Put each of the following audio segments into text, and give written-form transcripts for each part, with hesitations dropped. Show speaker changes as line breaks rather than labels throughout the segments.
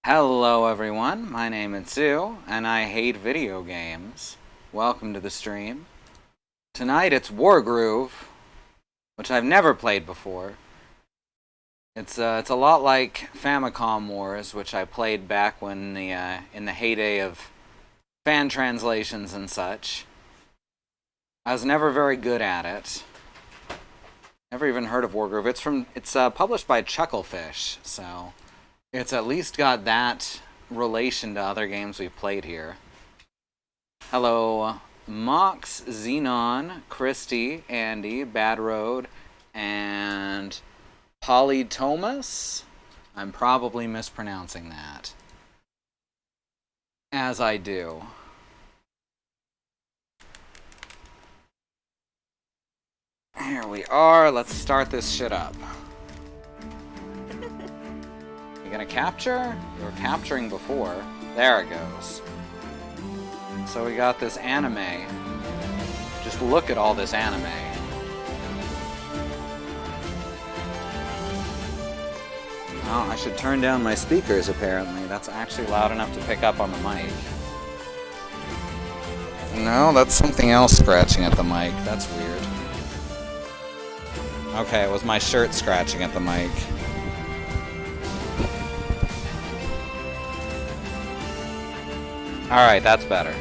Hello everyone, my name is Sue, and I hate video games. Welcome to the stream. Tonight it's Wargroove, which I've never played before. It's a lot like Famicom Wars, which I played back when in the heyday of fan translations and such. I was never very good at it. Never even heard of Wargroove. It's published by Chucklefish, so it's at least got that relation to other games we've played here. Hello, Mox, Xenon, Christy, Andy, Bad Road, and Polytomus. I'm probably mispronouncing that. As I do. Here we are. Let's start this shit up. You gonna capture? You were capturing before. There it goes. So we got this anime. Just look at all this anime. Oh, I should turn down my speakers apparently. That's actually loud enough to pick up on the mic. No, that's something else scratching at the mic. That's weird. Okay, it was my shirt scratching at the mic. Alright, that's better.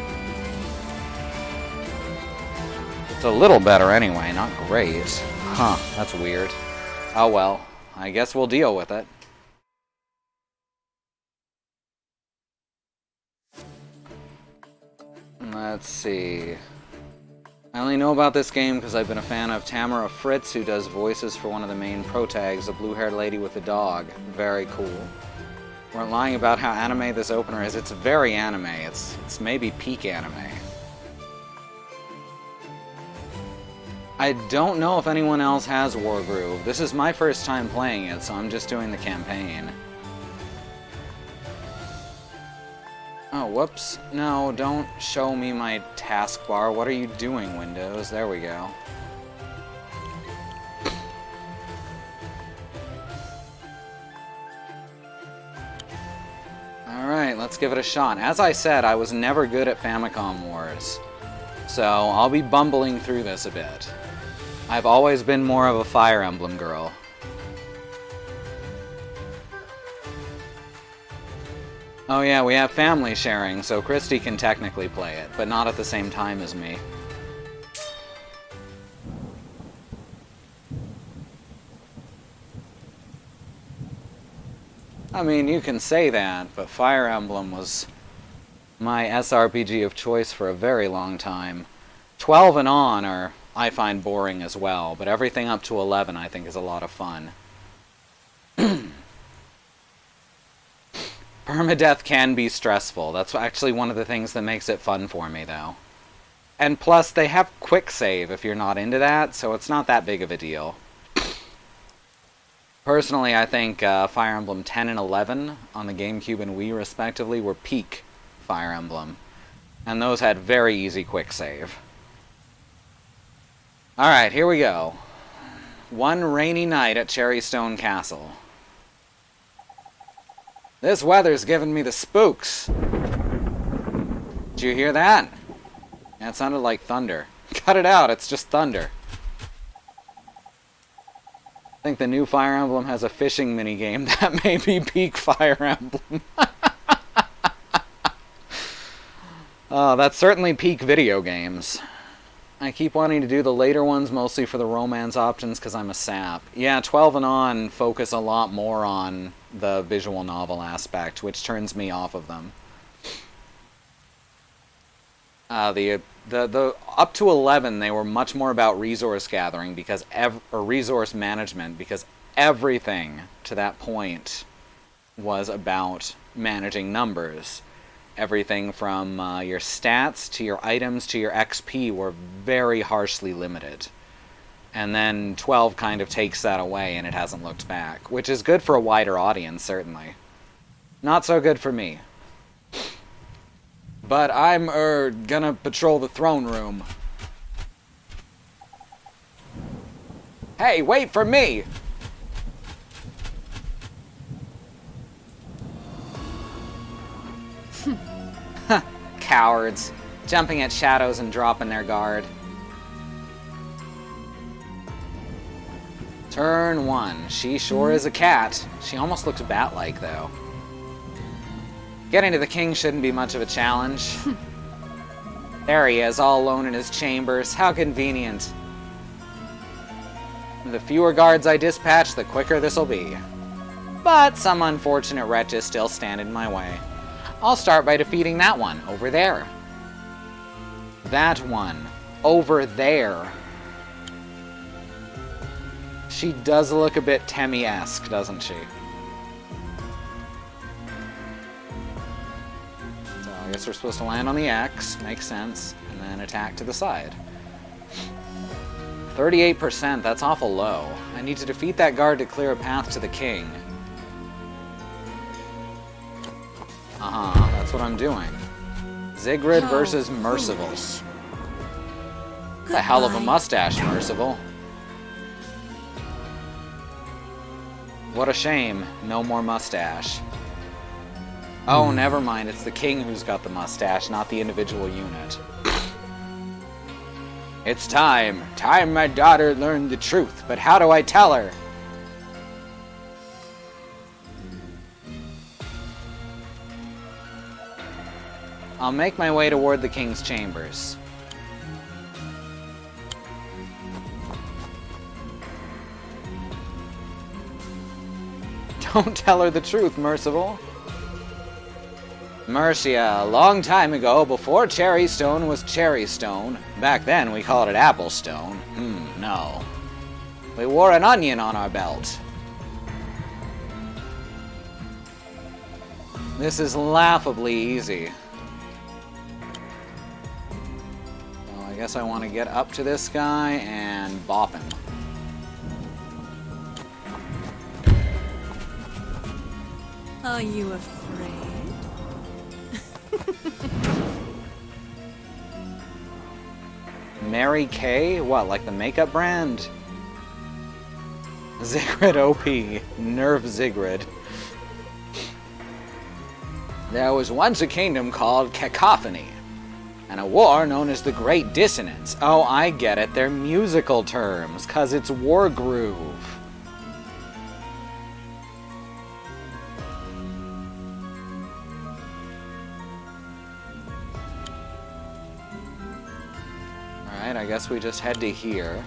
It's a little better anyway, not great. Huh, that's weird. Oh well, I guess we'll deal with it. Let's see. I only know about this game because I've been a fan of Tamara Fritz, who does voices for one of the main protags, the blue-haired lady with the dog. Very cool. Weren't lying about how anime this opener is. It's very anime. It's maybe peak anime. I don't know if anyone else has Wargroove. This is my first time playing it, so I'm just doing the campaign. Oh, whoops. No, don't show me my taskbar. What are you doing, Windows? There we go. Alright, let's give it a shot. As I said, I was never good at Famicom Wars, so I'll be bumbling through this a bit. I've always been more of a Fire Emblem girl. Oh yeah, we have family sharing, so Christy can technically play it, but not at the same time as me. I mean, you can say that, but Fire Emblem was my SRPG of choice for a very long time. 12 and on are, I find, boring as well, but everything up to 11 I think is a lot of fun. Permadeath can be stressful. That's actually one of the things that makes it fun for me, though. And plus, they have quick save if you're not into that, so it's not that big of a deal. Personally, I think Fire Emblem 10 and 11 on the GameCube and Wii, respectively, were peak Fire Emblem. And those had very easy quick save. Alright, here we go. One rainy night at Cherrystone Castle. This weather's giving me the spooks. Did you hear that? Yeah, it sounded like thunder. Cut it out, it's just thunder. I think the new Fire Emblem has a fishing minigame that may be peak Fire Emblem. That's certainly peak video games. I keep wanting to do the later ones, mostly for the romance options, because I'm a sap. Yeah, 12 and on focus a lot more on the visual novel aspect, which turns me off of them. The up to 11, they were much more about resource gathering because or resource management, because everything to that point was about managing numbers. Everything from your stats to your items to your XP were very harshly limited. And then 12 kind of takes that away and it hasn't looked back, which is good for a wider audience, certainly. Not so good for me. But I'm, gonna patrol the throne room. Hey, wait for me! Cowards. Jumping at shadows and dropping their guard. Turn 1. She sure is a cat. She almost looks bat-like, though. Getting to the king shouldn't be much of a challenge. There he is, all alone in his chambers. How convenient. The fewer guards I dispatch, the quicker this'll be. But some unfortunate wretches still stand in my way. I'll start by defeating that one, over there. That one, over there. She does look a bit Temmie-esque, doesn't she? So I guess we're supposed to land on the X, makes sense, and then attack to the side. 38%, that's awful low. I need to defeat that guard to clear a path to the king. That's what I'm doing. Zigrid versus Merciful. The hell of a mustache, Merciful. What a shame, no more mustache. Oh, never mind, it's the king who's got the mustache, not the individual unit. It's time. Time my daughter learned the truth, but how do I tell her? I'll make my way toward the king's chambers. Don't tell her the truth, Merciful. Mercia, a long time ago, before Cherrystone was Cherrystone. Back then, we called it Applestone. No. We wore an onion on our belt. This is laughably easy. Well, I guess I want to get up to this guy and bop him.
Are you afraid?
Mary Kay? What, like the makeup brand? Zigrid OP. Nerf Zigrid. There was once a kingdom called Cacophony, and a war known as the Great Dissonance. Oh, I get it. They're musical terms, 'cause it's Wargroove. Alright, I guess we just head to here.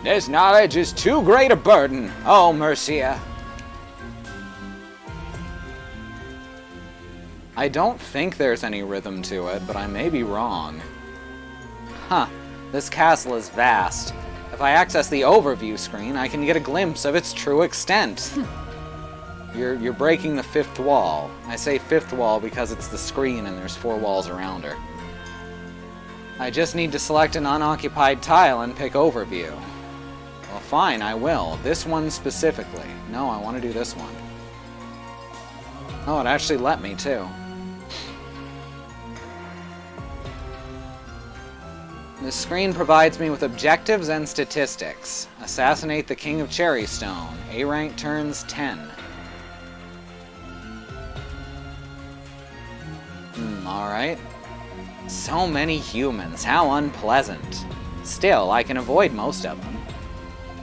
This knowledge is too great a burden, oh Mercia. I don't think there's any rhythm to it, but I may be wrong. This castle is vast. If I access the overview screen, I can get a glimpse of its true extent. You're breaking the fifth wall. I say fifth wall because it's the screen and there's 4 walls around her. I just need to select an unoccupied tile and pick overview. Well, fine, I will. This one specifically. No, I want to do this one. Oh, it actually let me, too. This screen provides me with objectives and statistics. Assassinate the King of Cherrystone. A rank turns 10. Alright. So many humans. How unpleasant. Still, I can avoid most of them.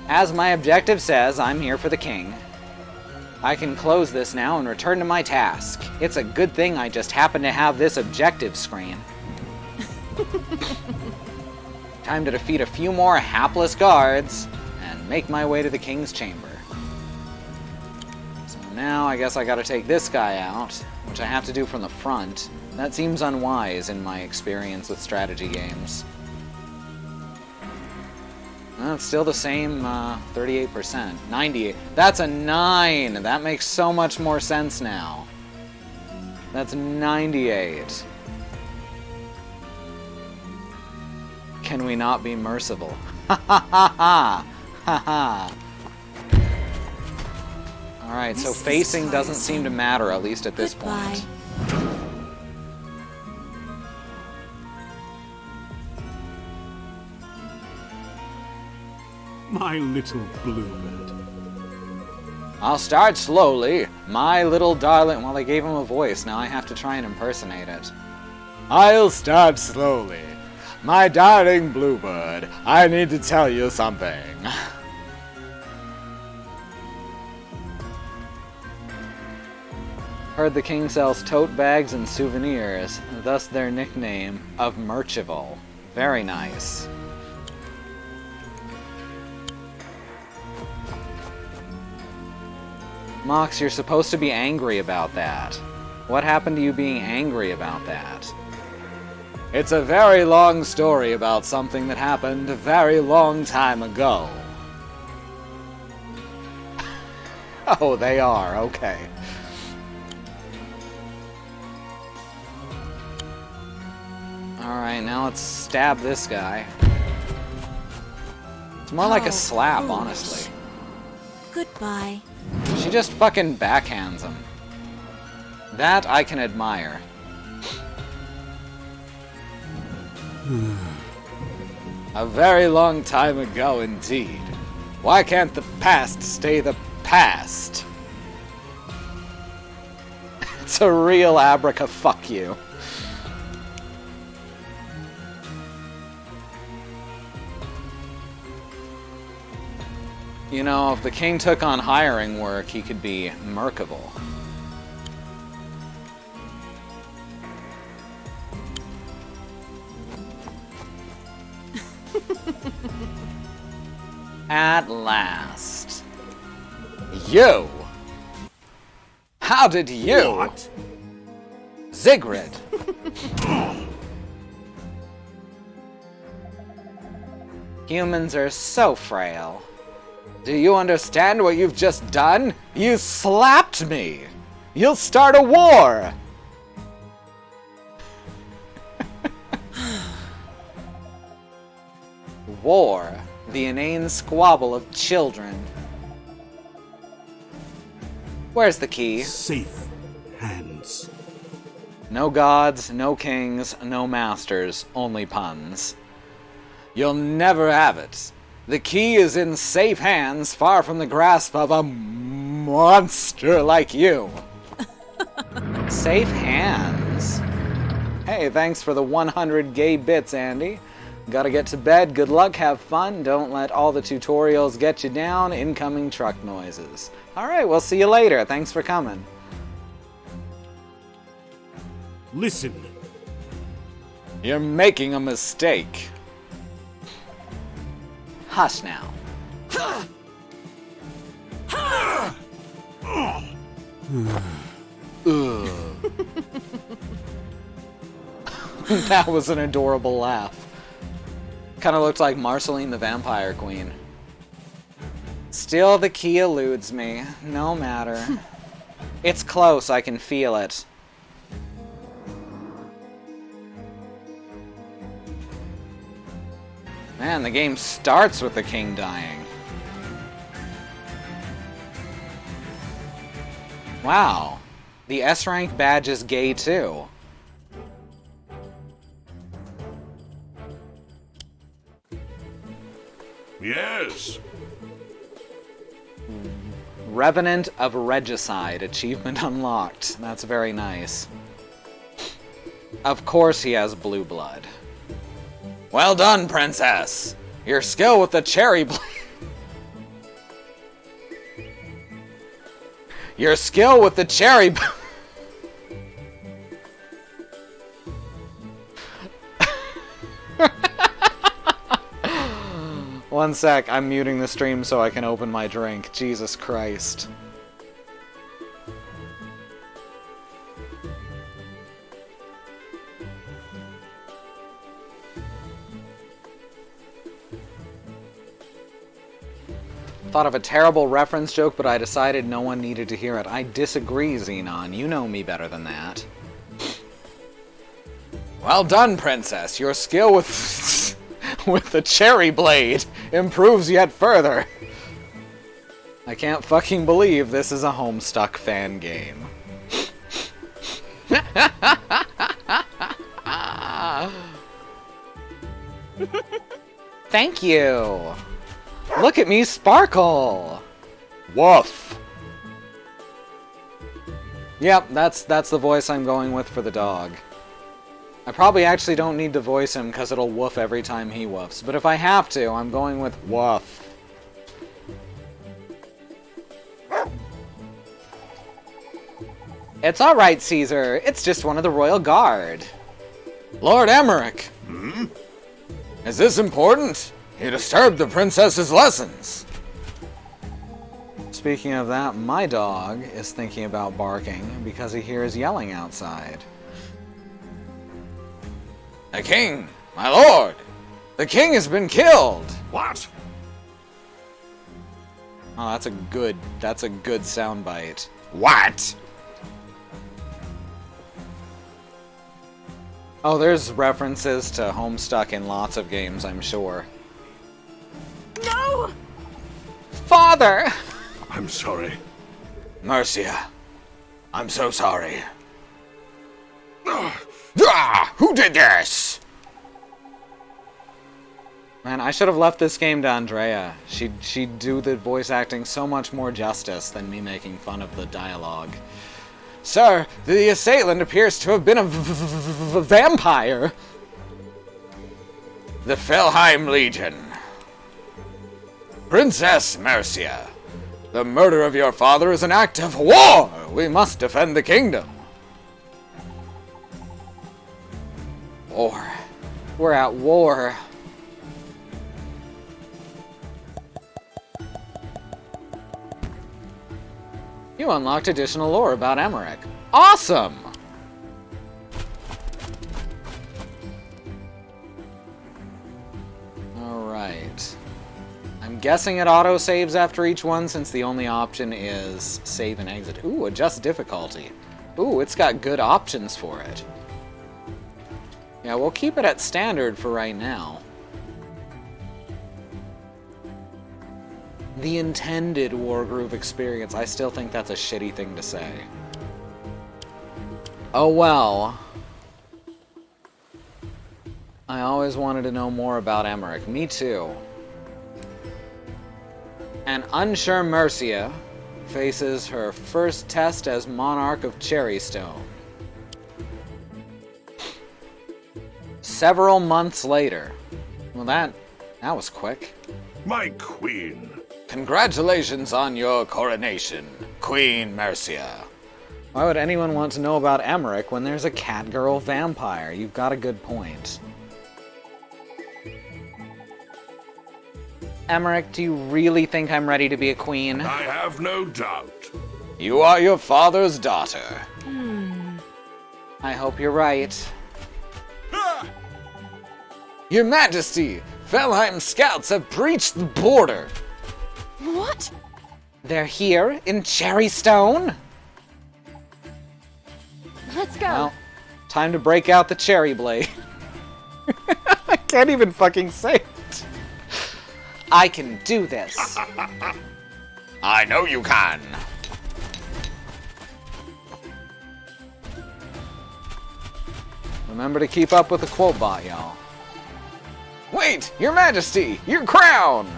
As my objective says, I'm here for the king. I can close this now and return to my task. It's a good thing I just happen to have this objective screen. Time to defeat a few more hapless guards and make my way to the king's chamber. So now I guess I gotta take this guy out, which I have to do from the front. That seems unwise in my experience with strategy games. Well, it's still the same 38%. 98. That's a 9! That makes so much more sense now. That's 98. Can we not be merciful? Ha ha ha ha! Ha ha! Alright, so facing doesn't seem to matter, at least at this point.
my little bluebird.
I'll start slowly. My little darling. Well, they gave him a voice. Now I have to try and impersonate it. I'll start slowly. My darling bluebird, I need to tell you something. Heard the king sells tote bags and souvenirs, thus their nickname of Merchival. Very nice. Mox, you're supposed to be angry about that. What happened to you being angry about that? It's a very long story about something that happened a very long time ago. Oh, they are. Okay. Alright, now let's stab this guy. It's more like a slap,
foolish.
honestly.
Goodbye.
She just fucking backhands him. That I can admire. A very long time ago indeed. Why can't the past stay the past? It's a real abraca fuck you. You know, if the king took on hiring work, he could be Merkable. At last. You! How did you?
What?
Zigrid! Humans are so frail. Do you understand what you've just done? You slapped me! You'll start a war! War, the inane squabble of children. Where's the key?
Safe hands.
No gods, no kings, no masters, only puns. You'll never have it. The key is in safe hands, far from the grasp of a monster like you. Safe hands? Hey, thanks for the 100 gay bits, Andy. Gotta get to bed, good luck, have fun, don't let all the tutorials get you down, incoming truck noises. Alright, we'll see you later, thanks for coming.
Listen.
You're making a mistake. Hush now. Ugh. That was an adorable laugh. Kind of looked like Marceline the Vampire Queen. Still, the key eludes me. No matter. It's close, I can feel it. Man, the game starts with the king dying. Wow. The S-rank badge is gay too.
Yes.
Revenant of Regicide, achievement unlocked. That's very nice. Of course he has blue blood. Well done, princess! Your skill with the cherry blade... Your skill with the cherry... One sec, I'm muting the stream so I can open my drink. Jesus Christ. Thought of a terrible reference joke, but I decided no one needed to hear it. I disagree, Xenon. You know me better than that. Well done, princess. Your skill with... with the cherry blade improves yet further. I can't fucking believe this is a Homestuck fan game. Thank you. Look at me sparkle! Woof! Yep, that's the voice I'm going with for the dog. I probably actually don't need to voice him because it'll woof every time he woofs, but if I have to, I'm going with woof. It's alright, Caesar. It's just one of the Royal Guard. Lord Emmerich!
Hmm?
Is this important? You disturbed the princess's lessons. Speaking of that, my dog is thinking about barking because he hears yelling outside. The king! My lord! The king has been killed!
What?
Oh, that's a good soundbite.
What?
Oh, there's references to Homestuck in lots of games, I'm sure.
No!
Father!
I'm sorry.
Mercia, I'm so sorry. Who did this? Man, I should have left this game to Andrea. She'd do the voice acting so much more justice than me making fun of the dialogue. Sir, the assailant appears to have been a vampire. The Felheim Legion. Princess Mercia, the murder of your father is an act of war. We must defend the kingdom. War. We're at war. You unlocked additional lore about Emmerich. Awesome! Alright. I'm guessing it auto-saves after each one since the only option is save and exit. Ooh, adjust difficulty. Ooh, it's got good options for it. Yeah, we'll keep it at standard for right now. The intended Wargroove experience. I still think that's a shitty thing to say. Oh well. I always wanted to know more about Emmerich. Me too. And unsure Mercia faces her first test as Monarch of Cherrystone. Several months later. Well, that was quick.
My queen.
Congratulations on your coronation, Queen Mercia. Why would anyone want to know about Emmerich when there's a catgirl vampire? You've got a good point. Emmerich, do you really think I'm ready to be a queen?
I have no doubt.
You are your father's daughter. I hope you're right.
Ah!
Your Majesty, Felheim scouts have breached the border.
What?
They're here in Cherrystone?
Let's go.
Well, time to break out the cherry blade. I can't even fucking say it. I can do this. I know you can. Remember to keep up with the quote bot, y'all. Wait, Your Majesty, your crown!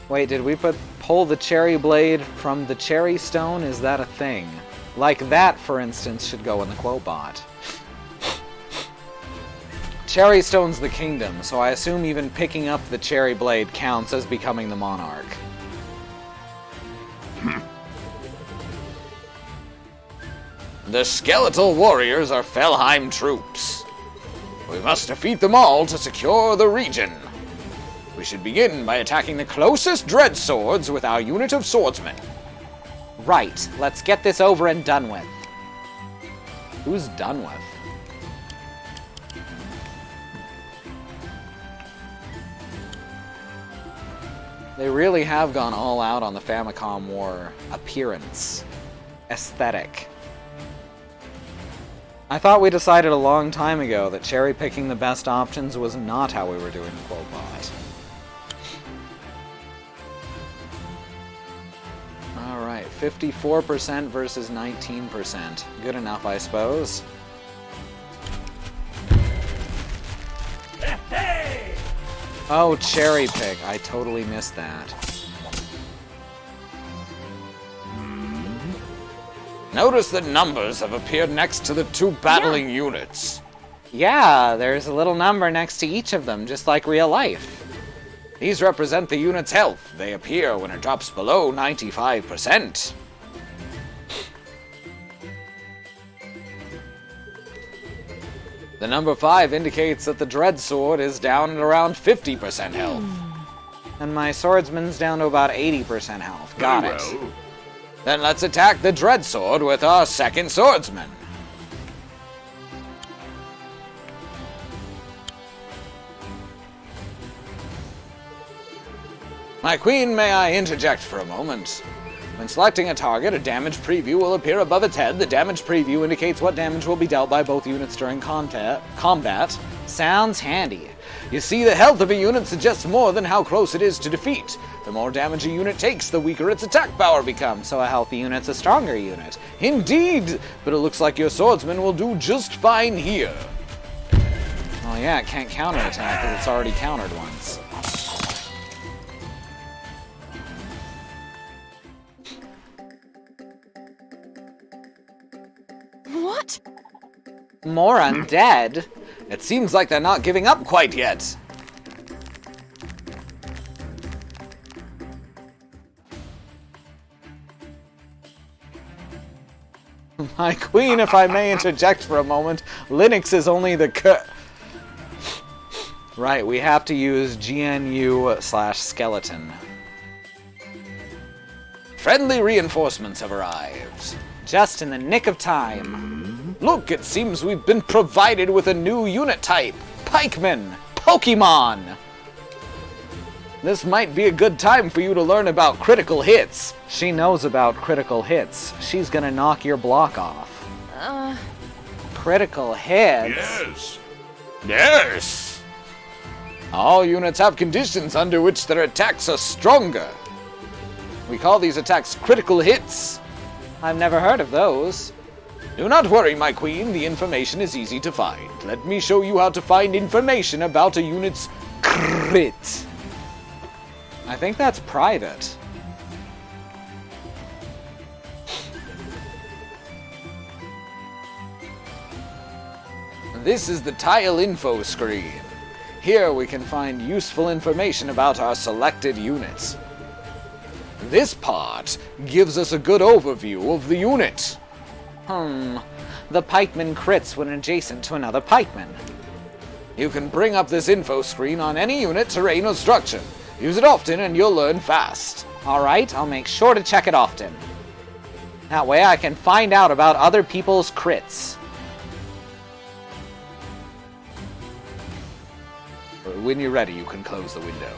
Wait, did we pull the cherry blade from the cherry stone? Is that a thing? Like that, for instance, should go in the quote bot. Cherrystone's the kingdom, so I assume even picking up the cherry blade counts as becoming the monarch. The skeletal warriors are Felheim troops. We must defeat them all to secure the region. We should begin by attacking the closest dread swords with our unit of swordsmen. Right, let's get this over and done with. Who's done with? They really have gone all out on the Famicom War appearance. Aesthetic. I thought we decided a long time ago that cherry-picking the best options was not how we were doing the quote bot. Alright, 54% versus 19%. Good enough, I suppose. Oh, cherry pick. I totally missed that.
Notice that numbers have appeared next to the two battling units.
Yeah, there's a little number next to each of them, just like real life.
These represent the unit's health. They appear when it drops below 95%. The number 5 indicates that the Dread Sword is down at around 50% health.
And my swordsman's down to about 80% health. Got
Very
it.
well.
Then let's attack the Dread Sword with our second swordsman. My queen, may I interject for a moment? When selecting a target, a damage preview will appear above its head. The damage preview indicates what damage will be dealt by both units during combat.
Sounds handy.
You see, the health of a unit suggests more than how close it is to defeat. The more damage a unit takes, the weaker its attack power becomes.
So a healthy unit's a stronger unit.
Indeed, but it looks like your swordsman will do just fine here.
Well, yeah, it can't counterattack because it's already countered once.
What?
More undead?
It seems like they're not giving up quite yet.
My queen, if I may interject for a moment, Linux is only the Right, we have to use GNU/skeleton.
Friendly reinforcements have arrived.
Just in the nick of time.
Look, it seems we've been provided with a new unit type.
Pikemen! Pokemon!
This might be a good time for you to learn about critical hits.
She knows about critical hits. She's gonna knock your block off. Critical hits?
Yes.
Yes! All units have conditions under which their attacks are stronger. We call these attacks critical hits.
I've never heard of those.
Do not worry, my queen, the information is easy to find. Let me show you how to find information about a unit's crit.
I think that's private.
This is the tile info screen. Here we can find useful information about our selected units. This part gives us a good overview of the unit.
The pikeman crits when adjacent to another pikeman.
You can bring up this info screen on any unit, terrain, or structure. Use it often and you'll learn fast.
Alright, I'll make sure to check it often. That way I can find out about other people's crits.
When you're ready, you can close the window.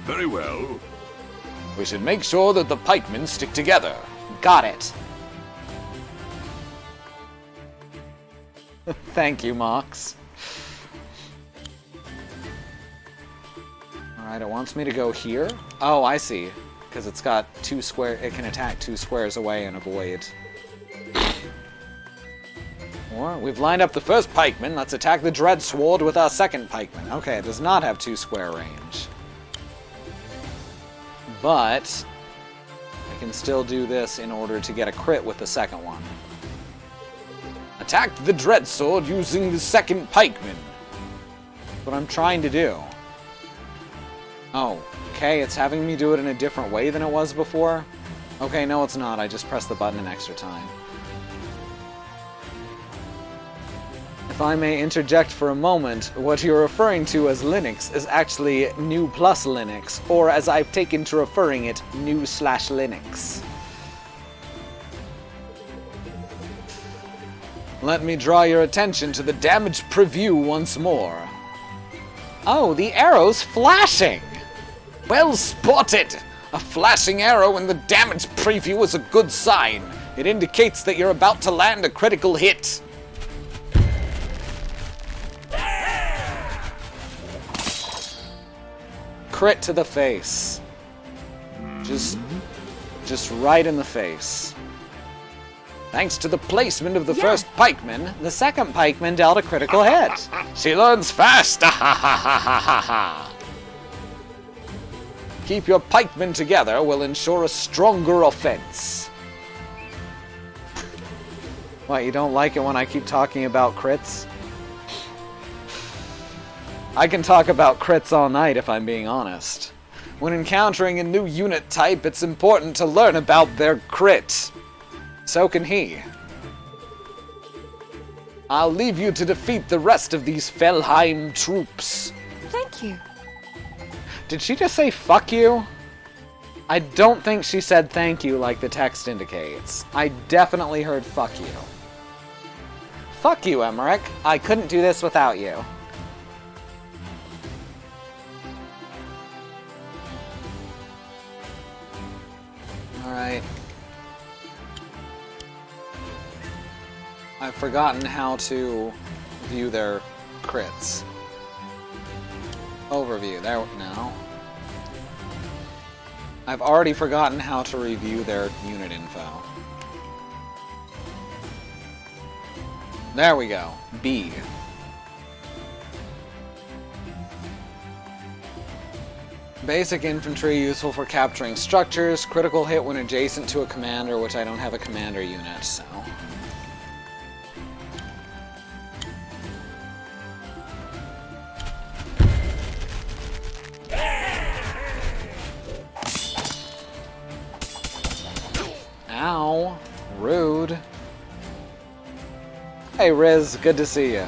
Very well.
We should make sure that the pikemen stick together.
Got it. Thank you, Mox. Alright, it wants me to go here. Oh, I see. Because it's got two square. It can attack 2 squares away and avoid.
Or we've lined up the first pikeman. Let's attack the Dread Sword with our second pikeman.
Okay, it does not have 2 square range. But I can still do this in order to get a crit with the second one.
Attack the Dread Sword using the second pikeman.
That's what I'm trying to do. Oh, okay, it's having me do it in a different way than it was before. Okay, no it's not. I just pressed the button an extra time. If I may interject for a moment, what you're referring to as Linux is actually new plus Linux, or as I've taken to referring it, new/Linux.
Let me draw your attention to the damage preview once more.
Oh, the arrow's flashing!
Well spotted! A flashing arrow in the damage preview is a good sign. It indicates that you're about to land a critical hit.
Crit to the face. Just right in the face.
Thanks to the placement of the
Yeah.
first pikeman,
The second pikeman dealt a critical hit.
she learns fast. Keep your pikemen together will ensure a stronger offense.
What, you don't like it when I keep talking about crits? I can talk about crits all night if I'm being honest.
When encountering a new unit type, it's important to learn about their crit. So can he. I'll leave you to defeat the rest of these Felheim troops.
Thank you.
Did she just say fuck you? I don't think she said thank you like the text indicates. I definitely heard fuck you. Fuck you, Emmerich. I couldn't do this without you. Alright. I've forgotten how to view their crits. Overview. There. No. I've already forgotten how to review their unit info. There we go. B. Basic infantry, useful for capturing structures. Critical hit when adjacent to a commander, which I don't have a commander unit, so... Ow. Rude. Hey Riz, good to see you.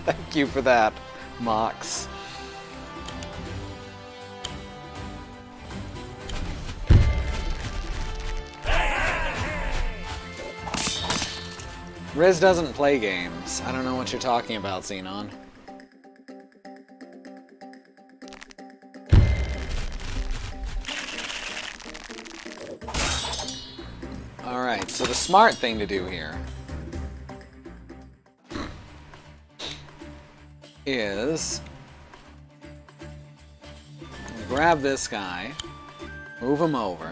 Thank you for that, Mox. Riz doesn't play games. I don't know what you're talking about, Xenon. Alright, so the smart thing to do here is grab this guy, move him over,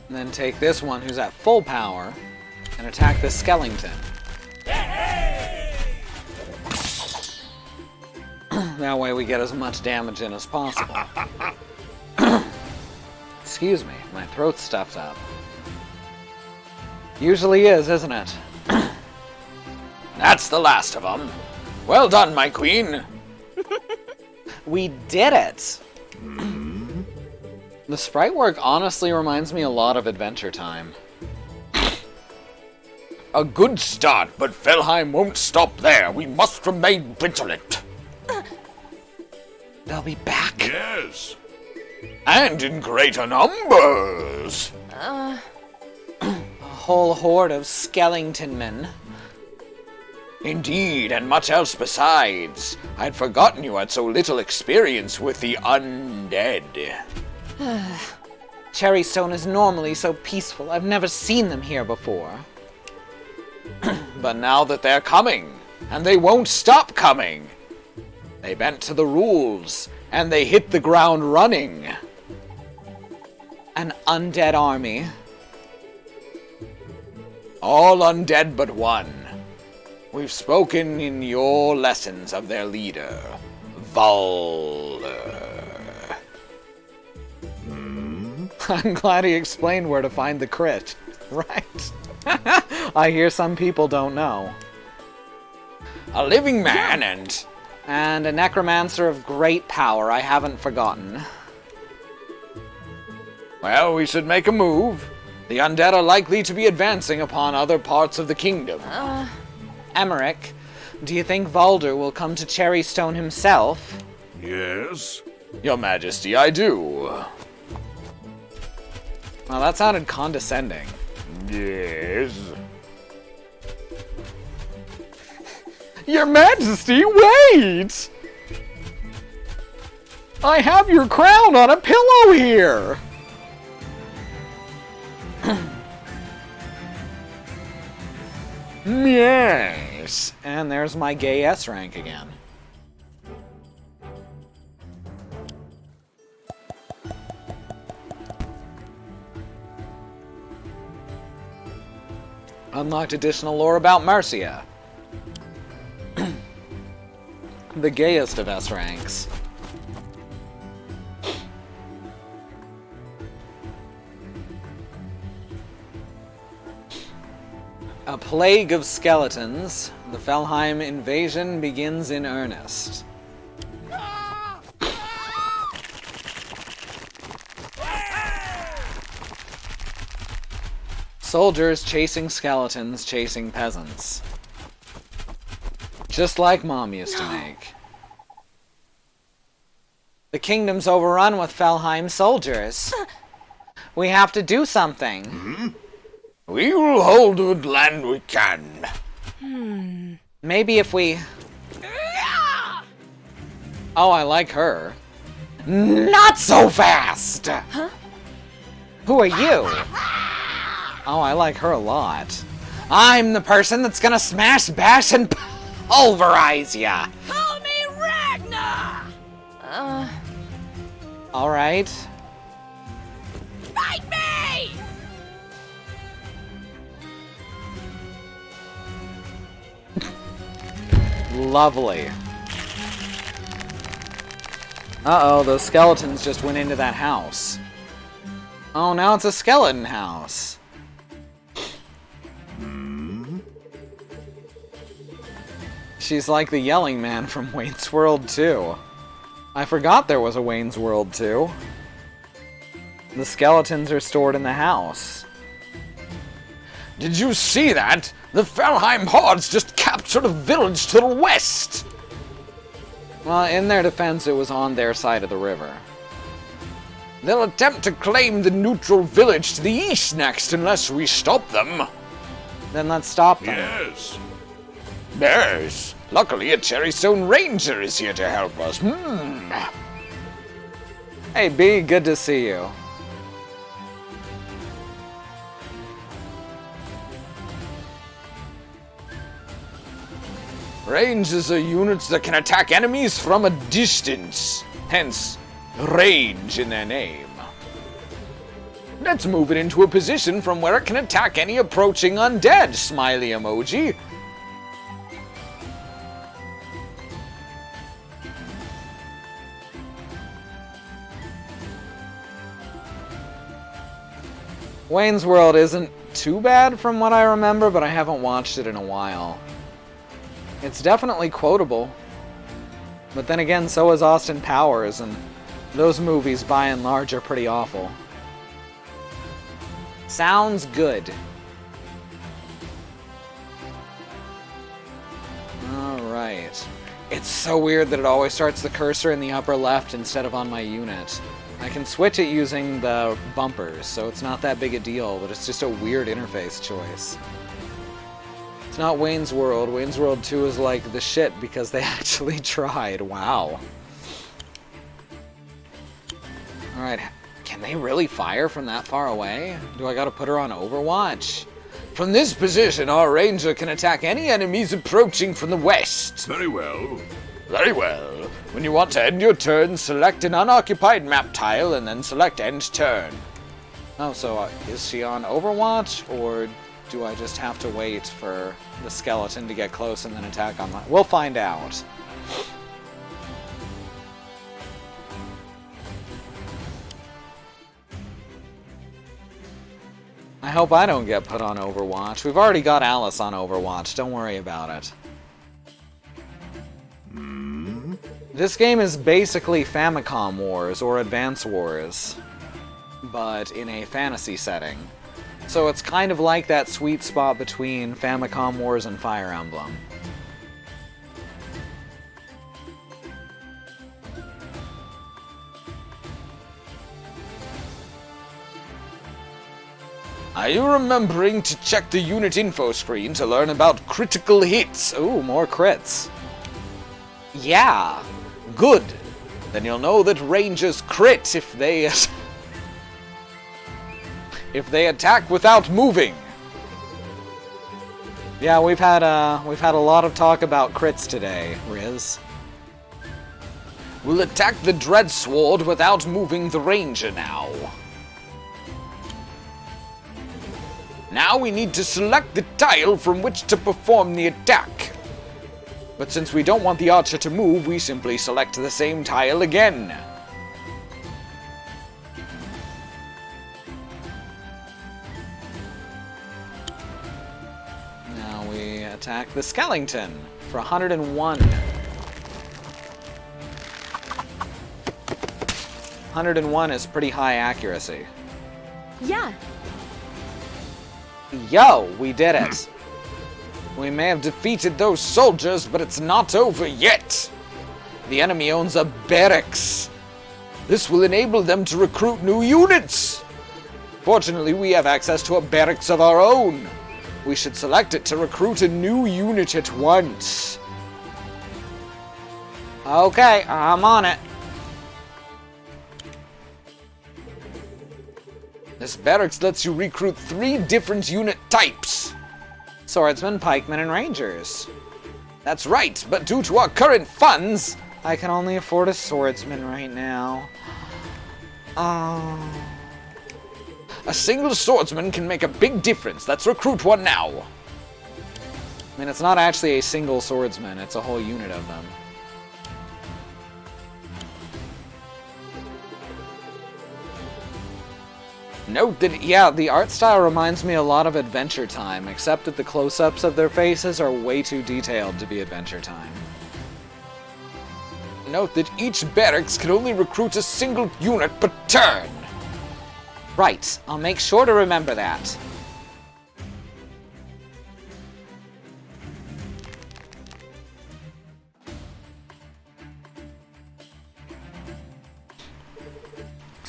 and then take this one who's at full power and attack the skeleton. That way we get as much damage in as possible. Excuse me, my throat's stuffed up. Usually is, isn't it?
That's the last of them. Well done, my queen.
We did it! The sprite work honestly reminds me a lot of Adventure Time.
A good start, but Felheim won't stop there. We must remain vigilant.
They'll be back.
Yes.
And in greater numbers.
A whole horde of skeleton men.
Indeed, and much else besides. I'd forgotten you had so little experience with the undead.
Cherrystone is normally so peaceful. I've never seen them here before.
But now that they're coming, and they won't stop coming, they bent to the rules, and they hit the ground running.
An undead army.
All undead but one. We've spoken in your lessons of their leader, Valder.
I'm glad he explained where to find the crit. Right. I hear some people don't know.
A living man
And a necromancer of great power, I haven't forgotten.
well, we should make a move. The undead are likely to be advancing upon other parts of the kingdom.
Emmerich, do you think Valder will come to Cherrystone himself?
Yes.
Your Majesty, I do.
Well, that sounded condescending.
Yes.
Your Majesty, wait! I have your crown on a pillow here! Yes! And there's my gay S rank again.
Unlocked additional lore about Marcia. The gayest of S ranks. A plague of skeletons. The Felheim invasion begins in earnest. Soldiers chasing skeletons, chasing peasants. Just like Mom used to make. The kingdom's overrun with Felheim soldiers. We have to do something.
We will hold what land we can.
Maybe if we... Oh, I like her. Not so fast! Huh? Who are you? Oh, I like her a lot. I'm the person that's gonna smash, bash, and pulverize ya!
Call me Ragnar!
Alright.
Fight me!
Lovely. Uh-oh, those skeletons just went into that house. Oh, now it's a skeleton house. She's like the yelling man from Wayne's World 2. I forgot there was a Wayne's World 2. The skeletons are stored in the house.
Did you see that? The Felheim hordes just captured a village to the west.
Well, in their defense, it was on their side of the river.
They'll attempt to claim the neutral village to the east next unless we stop them.
Then let's stop them.
Yes. Yes. Luckily, a Cherrystone Ranger is here to help us.
Hey, B, good to see you.
Rangers are units that can attack enemies from a distance. Hence, range in their name. Let's move it into a position from where it can attack any approaching undead, smiley emoji.
Wayne's World isn't too bad from what I remember, but I haven't watched it in a while. It's definitely quotable. But then again, so is Austin Powers, and those movies, by and large, are pretty awful. Sounds good. Alright. It's so weird that it always starts the cursor in the upper left instead of on my unit. I can switch it using the bumpers, so it's not that big a deal, but it's just a weird interface choice. It's not Wayne's World. Wayne's World 2 is like the shit because they actually tried. Wow. Alright, can they really fire from that far away? Do I gotta put her on Overwatch?
From this position, our ranger can attack any enemies approaching from the west.
Very well.
Very well. When you want to end your turn, select an unoccupied map tile and then select End Turn.
Oh, so is she on Overwatch, or do I just have to wait for the skeleton to get close and then attack on my... We'll find out. I hope I don't get put on Overwatch. We've already got Alice on Overwatch. Don't worry about it. This game is basically Famicom Wars or Advance Wars, but in a fantasy setting. So it's kind of like that sweet spot between Famicom Wars and Fire Emblem.
Are you remembering to check the unit info screen to learn about critical hits?
Ooh, more crits.
Yeah, good. Then you'll know that rangers crit if they attack without moving.
Yeah, we've had a lot of talk about crits today, Riz.
We'll attack the Dread Sword without moving the ranger now. Now we need to select the tile from which to perform the attack. But since we don't want the archer to move, we simply select the same tile again.
Now we attack the skeleton for 101. 101 is pretty high accuracy.
Yeah,
Yo, we did it.
We may have defeated those soldiers, but it's not over yet. The enemy owns a barracks. This will enable them to recruit new units. Fortunately, we have access to a barracks of our own. We should select it to recruit a new unit at once.
Okay, I'm on it.
This barracks lets you recruit 3 different unit types.
Swordsmen, pikemen, and rangers.
That's right, but due to our current funds,
I can only afford a swordsman right now.
a single swordsman can make a big difference. Let's recruit one now.
I mean, it's not actually a single swordsman, it's a whole unit of them.
Note that
Yeah, the art style reminds me a lot of Adventure Time, except that the close-ups of their faces are way too detailed to be Adventure Time.
Note that each barracks can only recruit a single unit per turn.
Right, I'll make sure to remember that.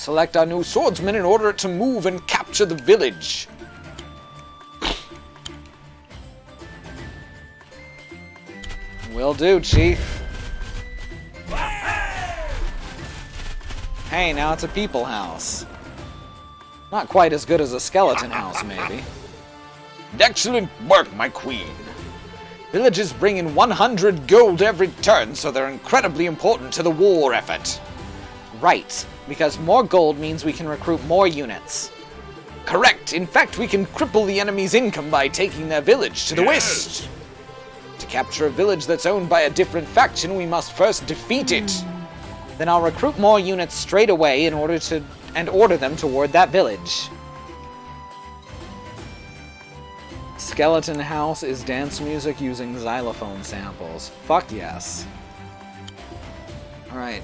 Select our new swordsman in order to move and capture the village.
Will do, Chief. Hey, now it's a people house. Not quite as good as a skeleton house, maybe.
Excellent work, my queen. Villages bring in 100 gold every turn, so they're incredibly important to the war effort.
Right, because more gold means we can recruit more units.
Correct. In fact, we can cripple the enemy's income by taking their village to the west. To capture a village that's owned by a different faction, we must first defeat it.
Then I'll recruit more units straight away in order to order them toward that village. Skeleton House is dance music using xylophone samples. Fuck yes. Alright.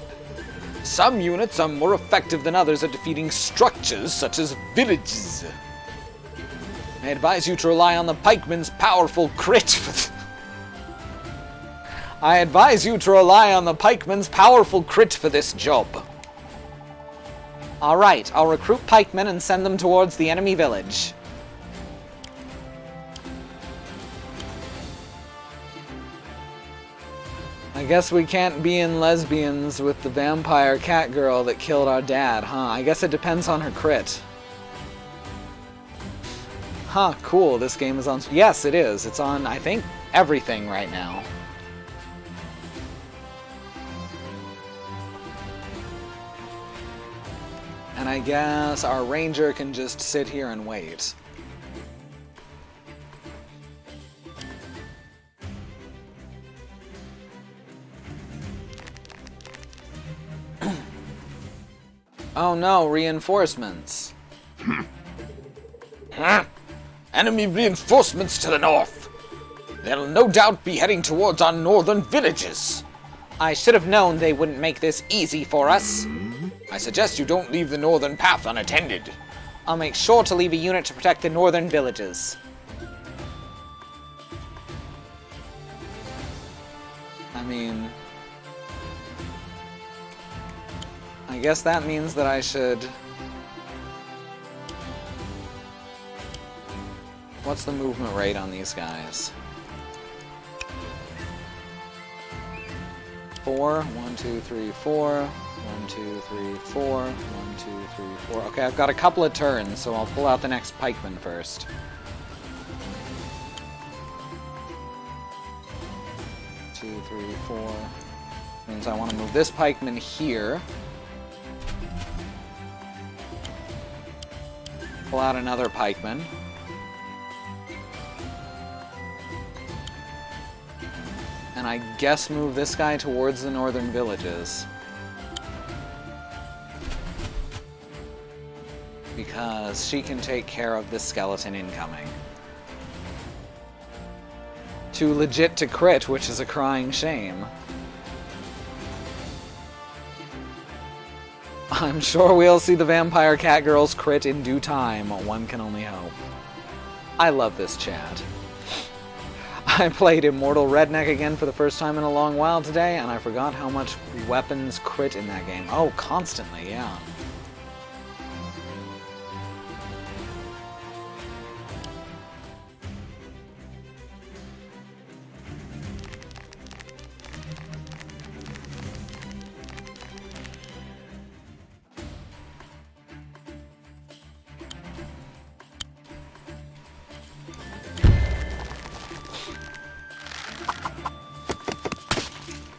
Some units are more effective than others at defeating structures such as villages. I advise you to rely on the pikeman's powerful crit for this job.
Alright, I'll recruit pikemen and send them towards the enemy village. I guess we can't be in lesbians with the vampire cat girl that killed our dad, huh? I guess it depends on her crit. Huh, cool, this game is on... Yes, it is. It's on, I think, everything right now. And I guess our ranger can just sit here and wait. Oh no, reinforcements.
Enemy reinforcements to the north. They'll no doubt be heading towards our northern villages.
I should have known they wouldn't make this easy for us.
I suggest you don't leave the northern path unattended.
I'll make sure to leave a unit to protect the northern villages. I mean... I guess that means that I should... What's the movement rate on these guys? 4, 1, 2, 3, 4, 1, 2, 3, 4, 1, 2, 3, 4. Okay, I've got a couple of turns, so I'll pull out the next pikeman first. Two, 3, 4. Means I want to move this pikeman here. Pull out another pikeman. And I guess move this guy towards the northern villages. Because she can take care of this skeleton incoming. Too legit to crit, which is a crying shame. I'm sure we'll see the Vampire Cat Girls crit in due time, one can only hope. I love this chat. I played Immortal Redneck again for the first time in a long while today, and I forgot how much weapons crit in that game. Oh, constantly, yeah.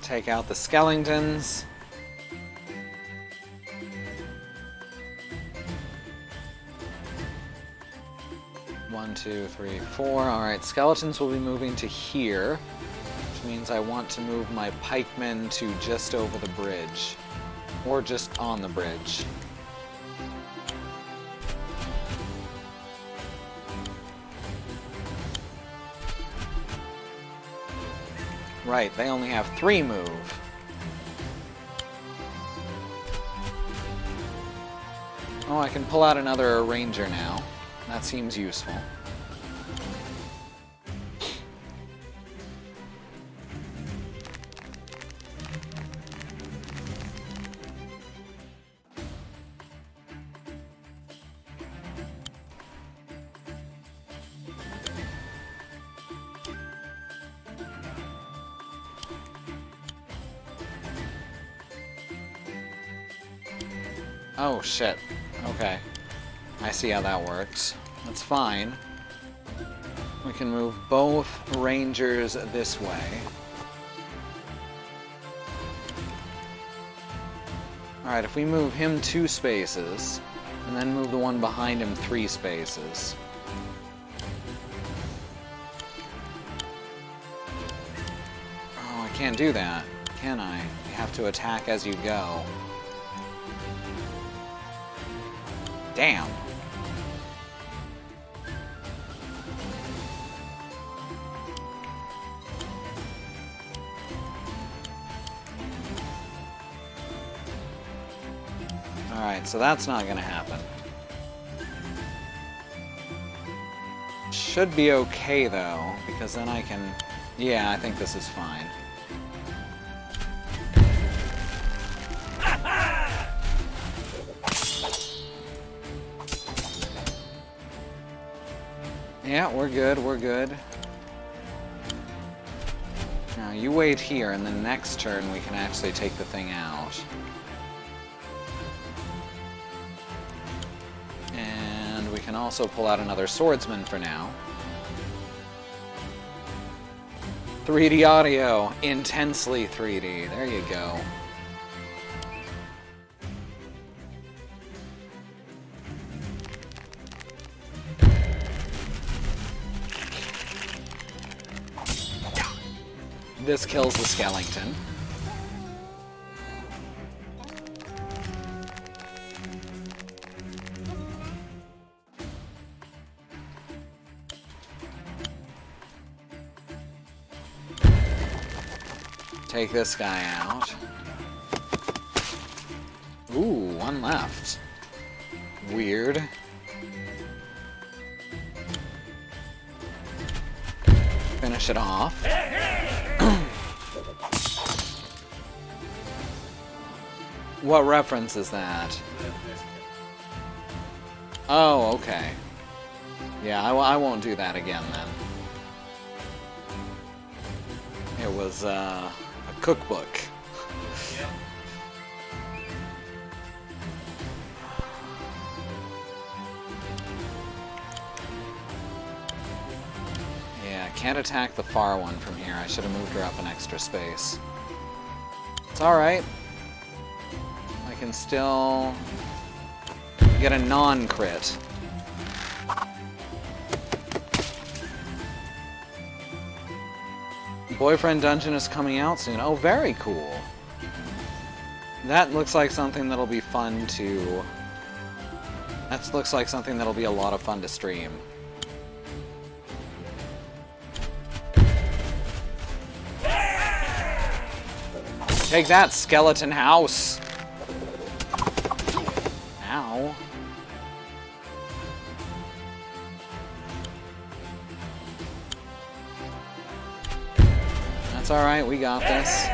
Take out the skeletons. One, two, three, four. Alright, skeletons will be moving to here, which means I want to move my pikemen to just over the bridge. Or just on the bridge. Right, they only have 3 move. Oh, I can pull out another ranger now. That seems useful. Oh, shit. Okay. I see how that works. That's fine. We can move both rangers this way. Alright, if we move him 2 spaces, and then move the one behind him 3 spaces. Oh, I can't do that, can I? You have to attack as you go. Damn. Alright, so that's not gonna happen. Should be okay though, because then I can... Yeah, I think this is fine. Yeah, we're good, we're good. Now, you wait here, and then next turn we can actually take the thing out. And we can also pull out another swordsman for now. 3D audio. Intensely 3D. There you go. This kills the skeleton. Take this guy out. Ooh, one left. Weird. Finish it off. What reference is that? Oh, okay. Yeah, I won't do that again then. It was a cookbook. Yeah, can't attack the far one from here. I should have moved her up an extra space. It's alright. I can still get a non-crit. Boyfriend Dungeon is coming out soon. Oh, very cool. That looks like something that'll be fun to... That looks like something that'll be a lot of fun to stream. Take that, skeleton house! Ow. That's alright, we got this.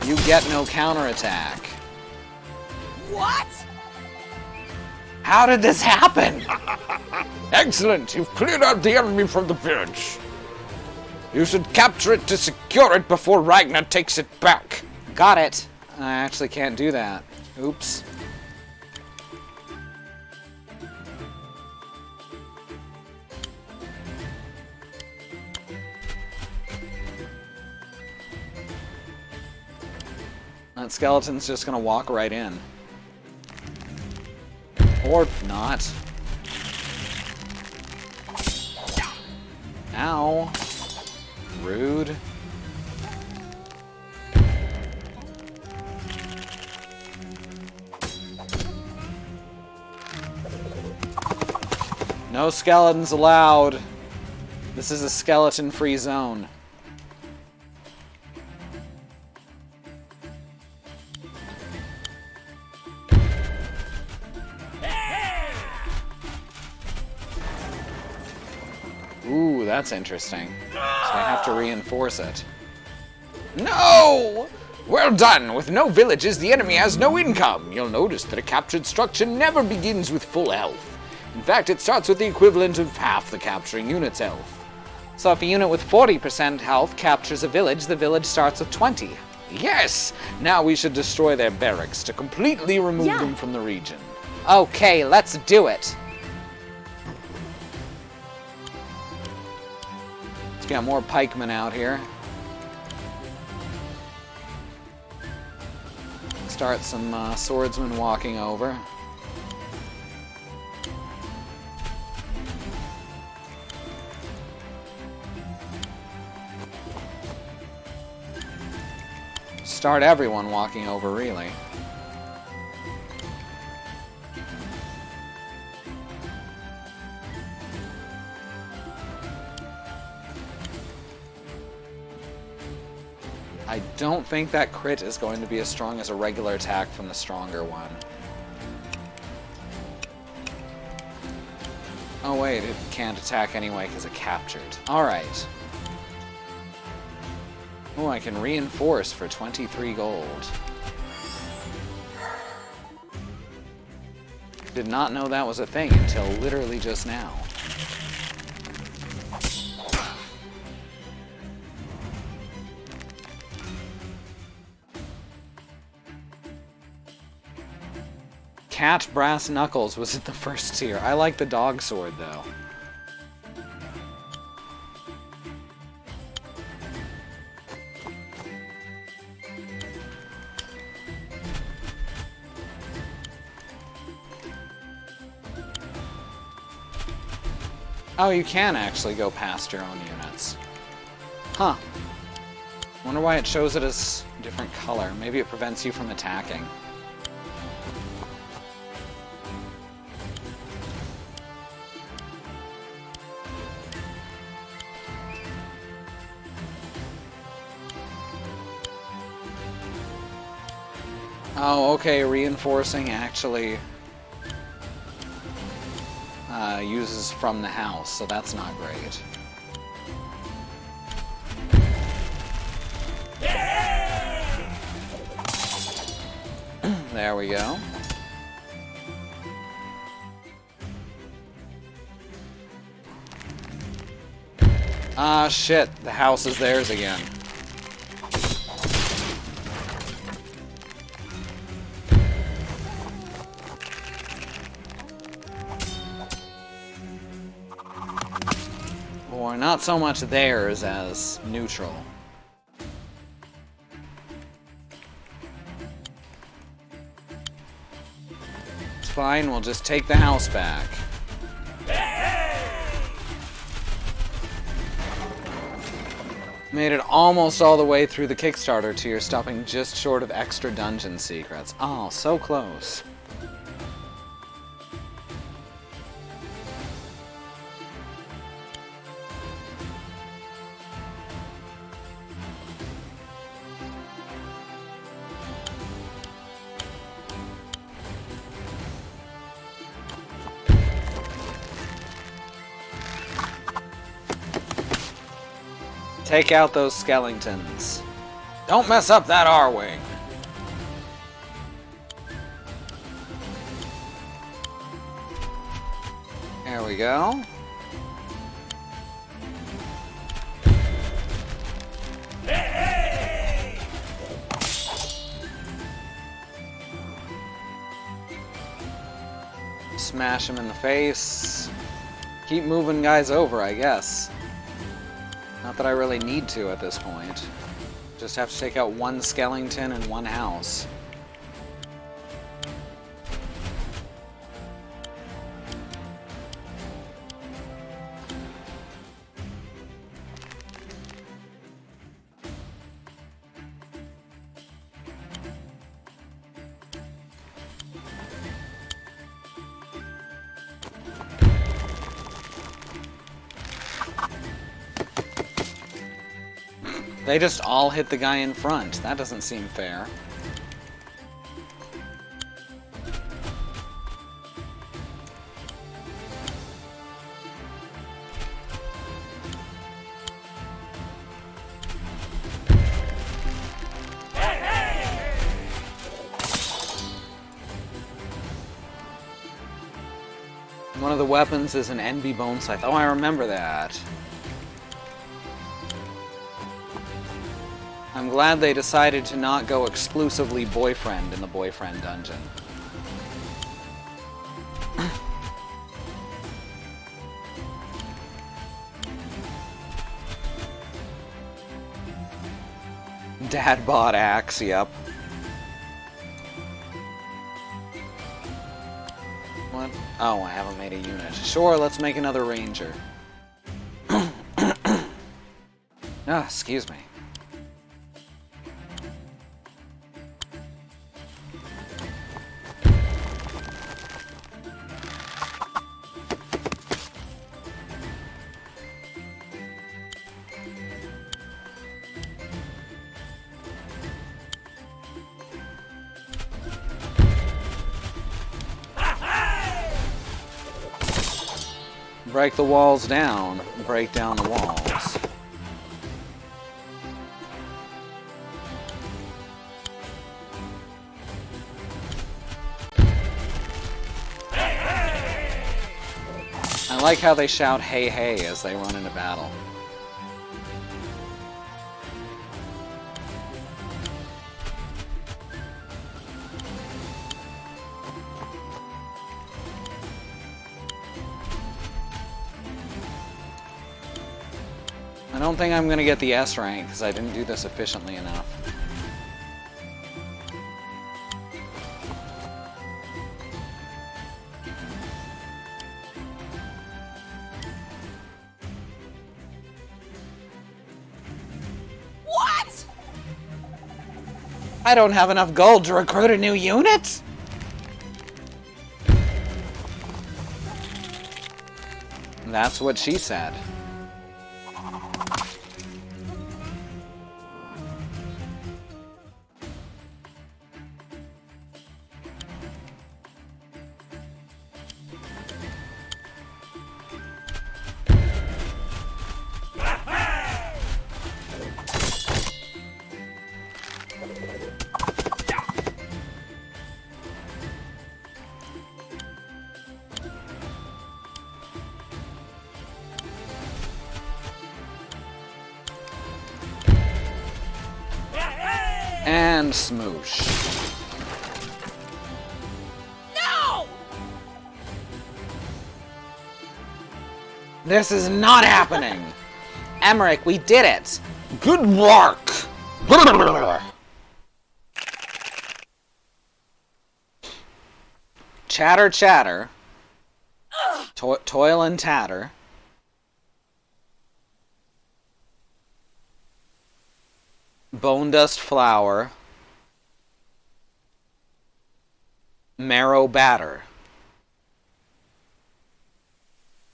You get no counterattack.
What?
How did this happen?
Excellent! You've cleared out the enemy from the village. You should capture it to secure it before Ragnar takes it back.
Got it. I actually can't do that. Oops. That skeleton's just gonna walk right in. Or not. Ow. Rude. No skeletons allowed. This is a skeleton-free zone. Ooh, that's interesting. So I have to reinforce it.
No! Well done! With no villages, the enemy has no income. You'll notice that a captured structure never begins with full health. In fact, it starts with the equivalent of half the capturing unit's health.
So if a unit with 40% health captures a village, the village starts with 20.
Yes! Now we should destroy their barracks to completely remove them from the region.
Okay, let's do it. Let's get more pikemen out here. Start some swordsmen walking over. Start everyone walking over, really. I don't think that crit is going to be as strong as a regular attack from the stronger one. Oh wait, it can't attack anyway because it captured. Alright. Oh, I can reinforce for 23 gold. Did not know that was a thing until literally just now. Cat Brass Knuckles was in the first tier. I like the dog sword though. Oh, you can actually go past your own units. Huh. Wonder why it shows it as a different color. Maybe it prevents you from attacking. Oh, okay, reinforcing actually uses from the house, so that's not great. There we go. Ah, shit, the house is theirs again. Or not so much theirs as neutral. It's fine, we'll just take the house back. Made it almost all the way through the Kickstarter tier, stopping just short of extra dungeon secrets. Oh, so close. Take out those skeletons.
Don't mess up that R-Wing.
There we go. Smash him in the face. Keep moving guys over, I guess. Not that I really need to at this point. Just have to take out one skeleton and one house. They just all hit the guy in front. That doesn't seem fair. One of the weapons is an NB bone scythe. Oh, I remember that. I'm glad they decided to not go exclusively boyfriend in the boyfriend dungeon. Dad bought axe, yep. What? Oh, I haven't made a unit. Sure, let's make another ranger. Ah, excuse me. Break the walls down, break down the walls. I like how they shout hey hey as they run into battle. I don't think I'm gonna get the S rank because I didn't do this efficiently enough.
What?
I don't have enough gold to recruit a new unit? That's what she said. And smoosh.
No!
This is not happening! Emmerich, we did it!
Good work!
Chatter, chatter. Toil and tatter. bone dust flour, marrow batter.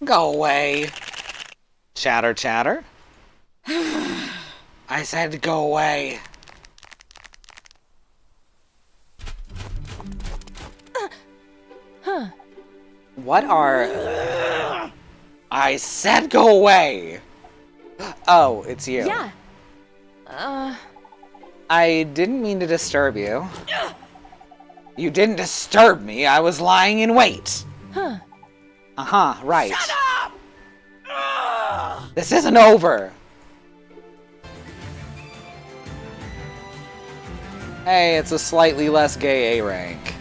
Go away. Chatter, chatter. I said go away. What are... I said go away! Oh, it's you.
Yeah.
I didn't mean to disturb you. You didn't disturb me, I was lying in wait.
Huh.
Uh-huh, right.
Shut up!
This isn't over! Hey, it's a slightly less gay A rank.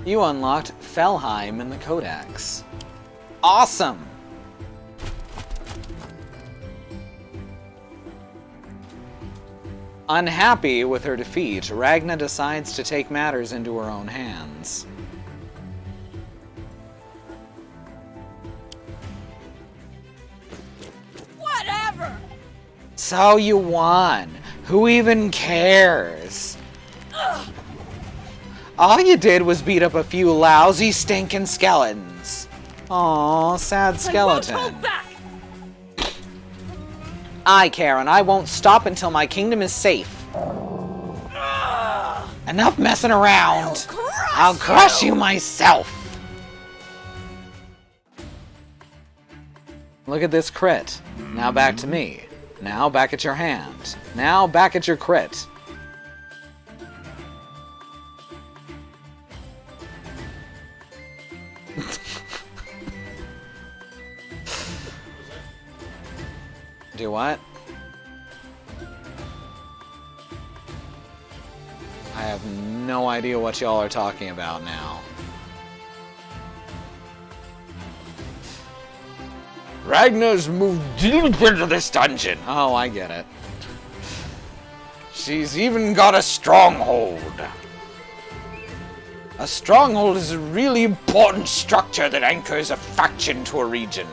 You unlocked Felheim in the Codex. Awesome! Unhappy with her defeat, Ragna decides to take matters into her own hands.
Whatever!
So you won. Who even cares? All you did was beat up a few lousy, stinking skeletons. Aw, sad skeleton.
I won't hold back!
I care, and I won't stop until my kingdom is safe. Enough messing around. I'll crush you myself. Look at this crit. Now back to me. Now back at your hand. Now back at your crit. Do what? I have no idea what y'all are talking about now.
Ragna's moved deep into this dungeon.
Oh, I get it.
She's even got a stronghold. A stronghold is a really important structure that anchors a faction to a region.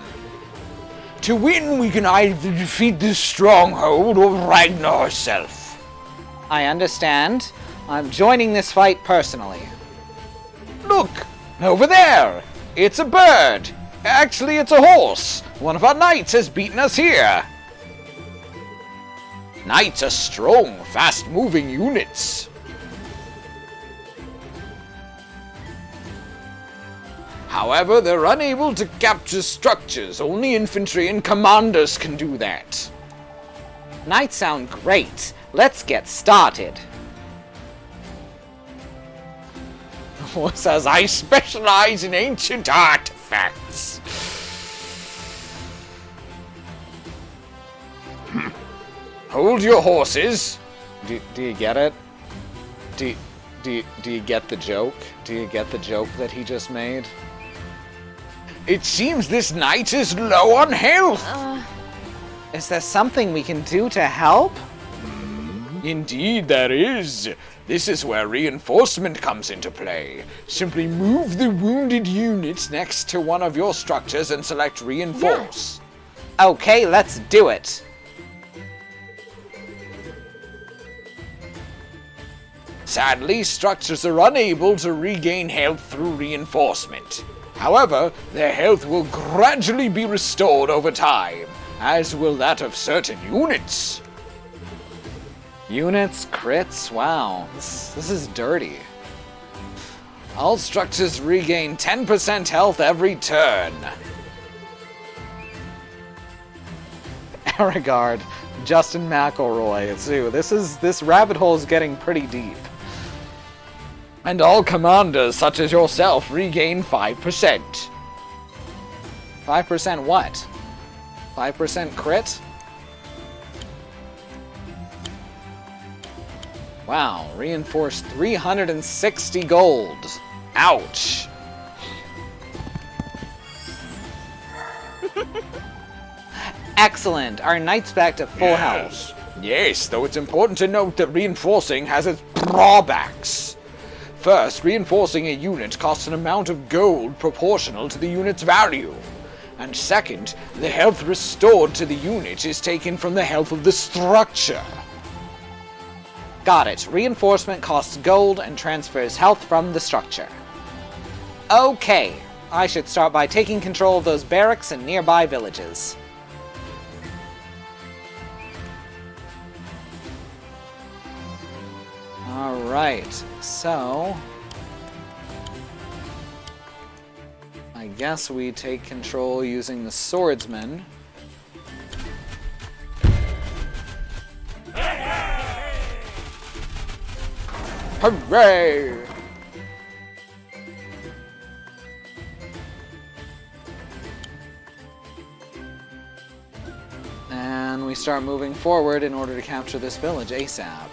To win, we can either defeat this stronghold or Ragna herself.
I understand. I'm joining this fight personally.
Look! Over there! It's a bird! Actually, it's a horse! One of our knights has beaten us here! Knights are strong, fast-moving units. However, they're unable to capture structures. Only infantry and commanders can do that.
Knights sound great. Let's get started.
Says I specialize in ancient artifacts. Hold your horses.
Do you get it? Do you get the joke? Do you get the joke that he just made?
It seems this knight is low on health.
Is there something we can do to help?
Indeed there is. This is where reinforcement comes into play. Simply move the wounded units next to one of your structures and select reinforce.
Okay, let's do it.
Sadly, structures are unable to regain health through reinforcement. However, their health will gradually be restored over time, as will that of certain units.
Units, crits, wow. This is dirty.
All structures regain 10% health every turn.
Aragard, Justin McElroy, Zoo. This rabbit hole is getting pretty deep.
And all commanders, such as yourself, regain 5%.
5% what? 5% crit? Wow, reinforced 360 gold.
Ouch.
Excellent, our knight's back to full health.
Yes, though it's important to note that reinforcing has its drawbacks. First, reinforcing a unit costs an amount of gold proportional to the unit's value. And second, the health restored to the unit is taken from the health of the structure.
Got it. Reinforcement costs gold and transfers health from the structure. Okay, I should start by taking control of those barracks and nearby villages. Alright, so I guess we take control using the swordsman.
Hooray!
And we start moving forward in order to capture this village ASAP.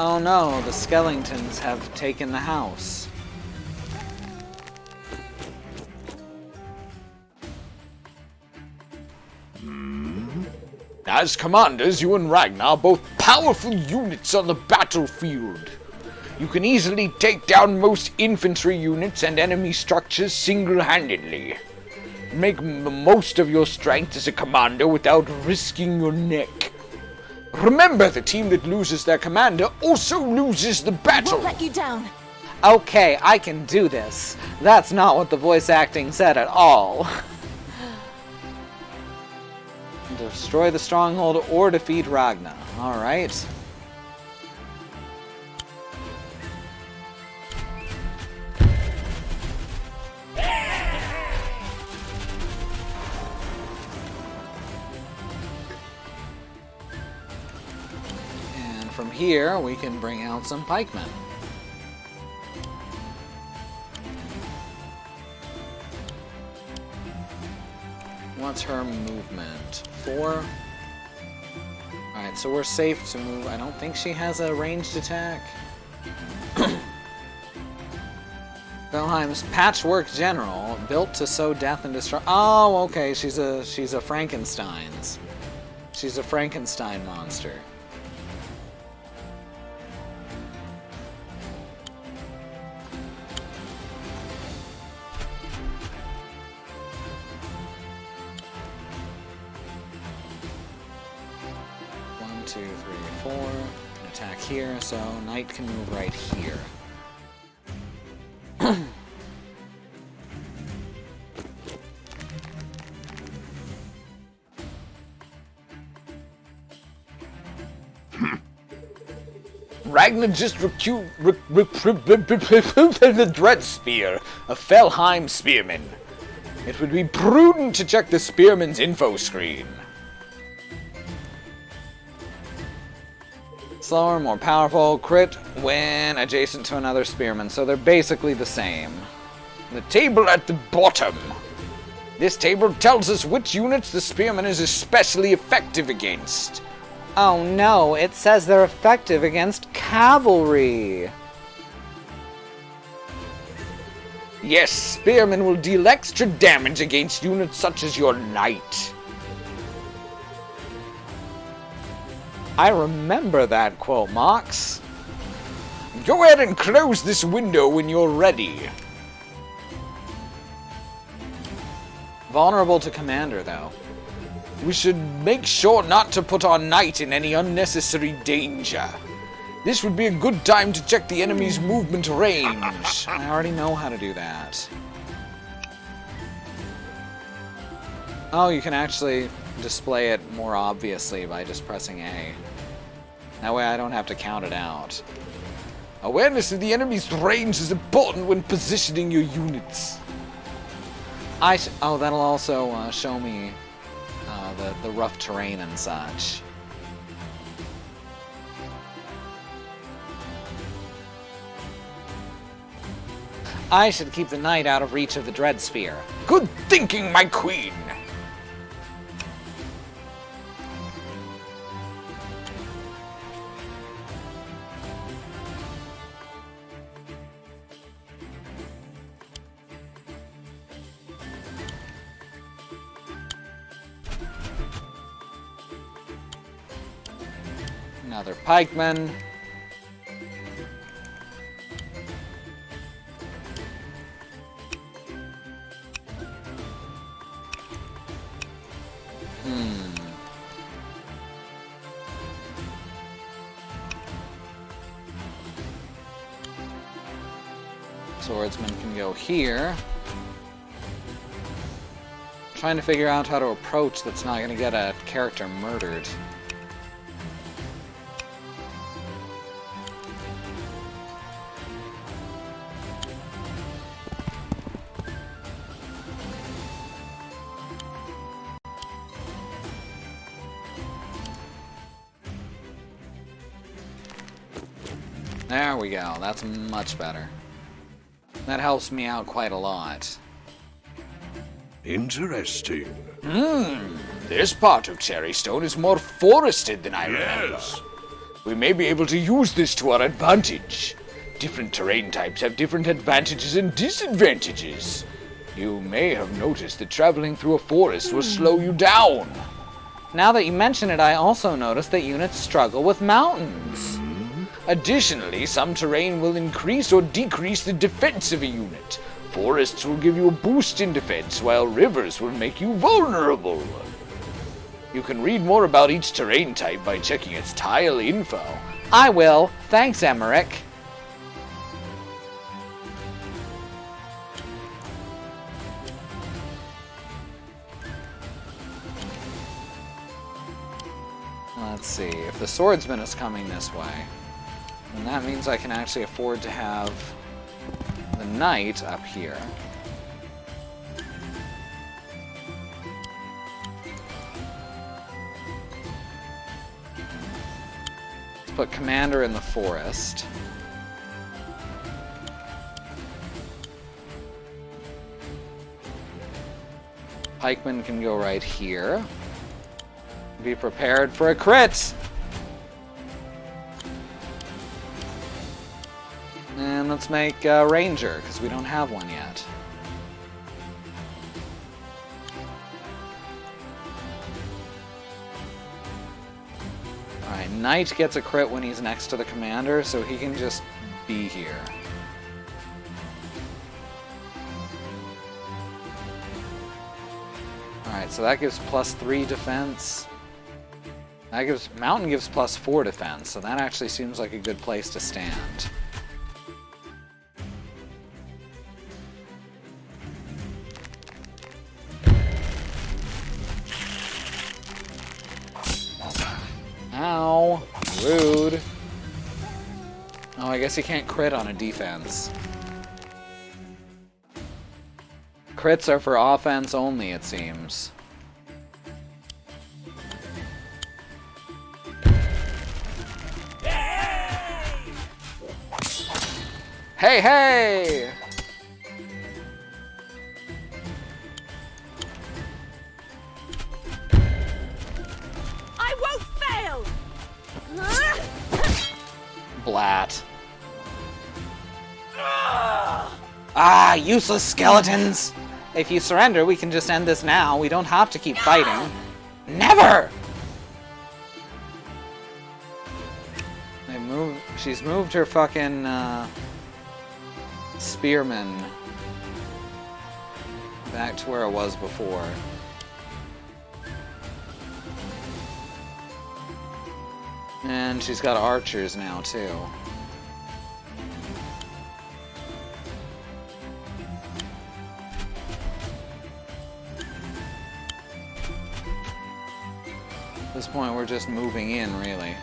Oh no, the skeletons have taken the house.
As commanders, you and Ragnar are both powerful units on the battlefield. You can easily take down most infantry units and enemy structures single-handedly. Make the most of your strength as a commander without risking your neck. Remember, the team that loses their commander also loses the battle.
Won't let you down.
Okay, I can do this. That's not what the voice acting said at all. Destroy the stronghold or defeat Ragnar. Alright. And from here, we can bring out some pikemen. What's her movement? 4? Alright, so we're safe to move. I don't think she has a ranged attack. Valheim's Patchwork General, built to sow death and destroy. Oh, okay, she's a Frankenstein's. She's a Frankenstein monster. Two, three, 4. Can attack here, so Knight can move right here.
Ragnar just recruited the Dread Spear, a Felheim spearman. It would be prudent to check the spearman's info screen.
Slower, more powerful, crit when adjacent to another spearman, so they're basically the same.
The table at the bottom. This table tells us which units the spearman is especially effective against.
Oh no, it says they're effective against cavalry.
Yes, spearmen will deal extra damage against units such as your knight.
I remember that quote, Mox.
Go ahead and close this window when you're ready.
Vulnerable to commander, though.
We should make sure not to put our knight in any unnecessary danger. This would be a good time to check the enemy's movement range.
I already know how to do that. Oh, you can actually display it more obviously by just pressing A. That way I don't have to count it out.
Awareness of the enemy's range is important when positioning your units.
Oh, that'll also show me the rough terrain and such. I should keep the knight out of reach of the Dread Spear.
Good thinking, my queen!
Another pikeman. Swordsman can go here. Trying to figure out how to approach that's not going to get a character murdered. There we go. That's much better. That helps me out quite a lot.
Interesting.
This part of Cherrystone is more forested than I remember.
Yes.
We may be able to use this to our advantage. Different terrain types have different advantages and disadvantages. You may have noticed that traveling through a forest will slow you down.
Now that you mention it, I also noticed that units struggle with mountains.
Additionally, some terrain will increase or decrease the defense of a unit. Forests will give you a boost in defense, while rivers will make you vulnerable. You can read more about each terrain type by checking its tile info.
I will. Thanks, Emmerich. Let's see. If the swordsman is coming this way, then that means I can actually afford to have the knight up here. Let's put commander in the forest. Pikeman can go right here. Be prepared for a crit! And let's make Ranger, because we don't have one yet. Alright, Knight gets a crit when he's next to the commander, so he can just be here. Alright, so that gives +3 defense. That gives Mountain gives +4 defense, so that actually seems like a good place to stand. Ow! Rude. Oh, I guess you can't crit on a defense. Crits are for offense only, it seems. Hey, hey!
I won't fail!
Blat. Ah, useless skeletons! If you surrender, we can just end this now. We don't have to keep fighting. Never! She's moved her fucking, spearman back to where it was before. And she's got archers now, too. At this point, we're just moving in, really.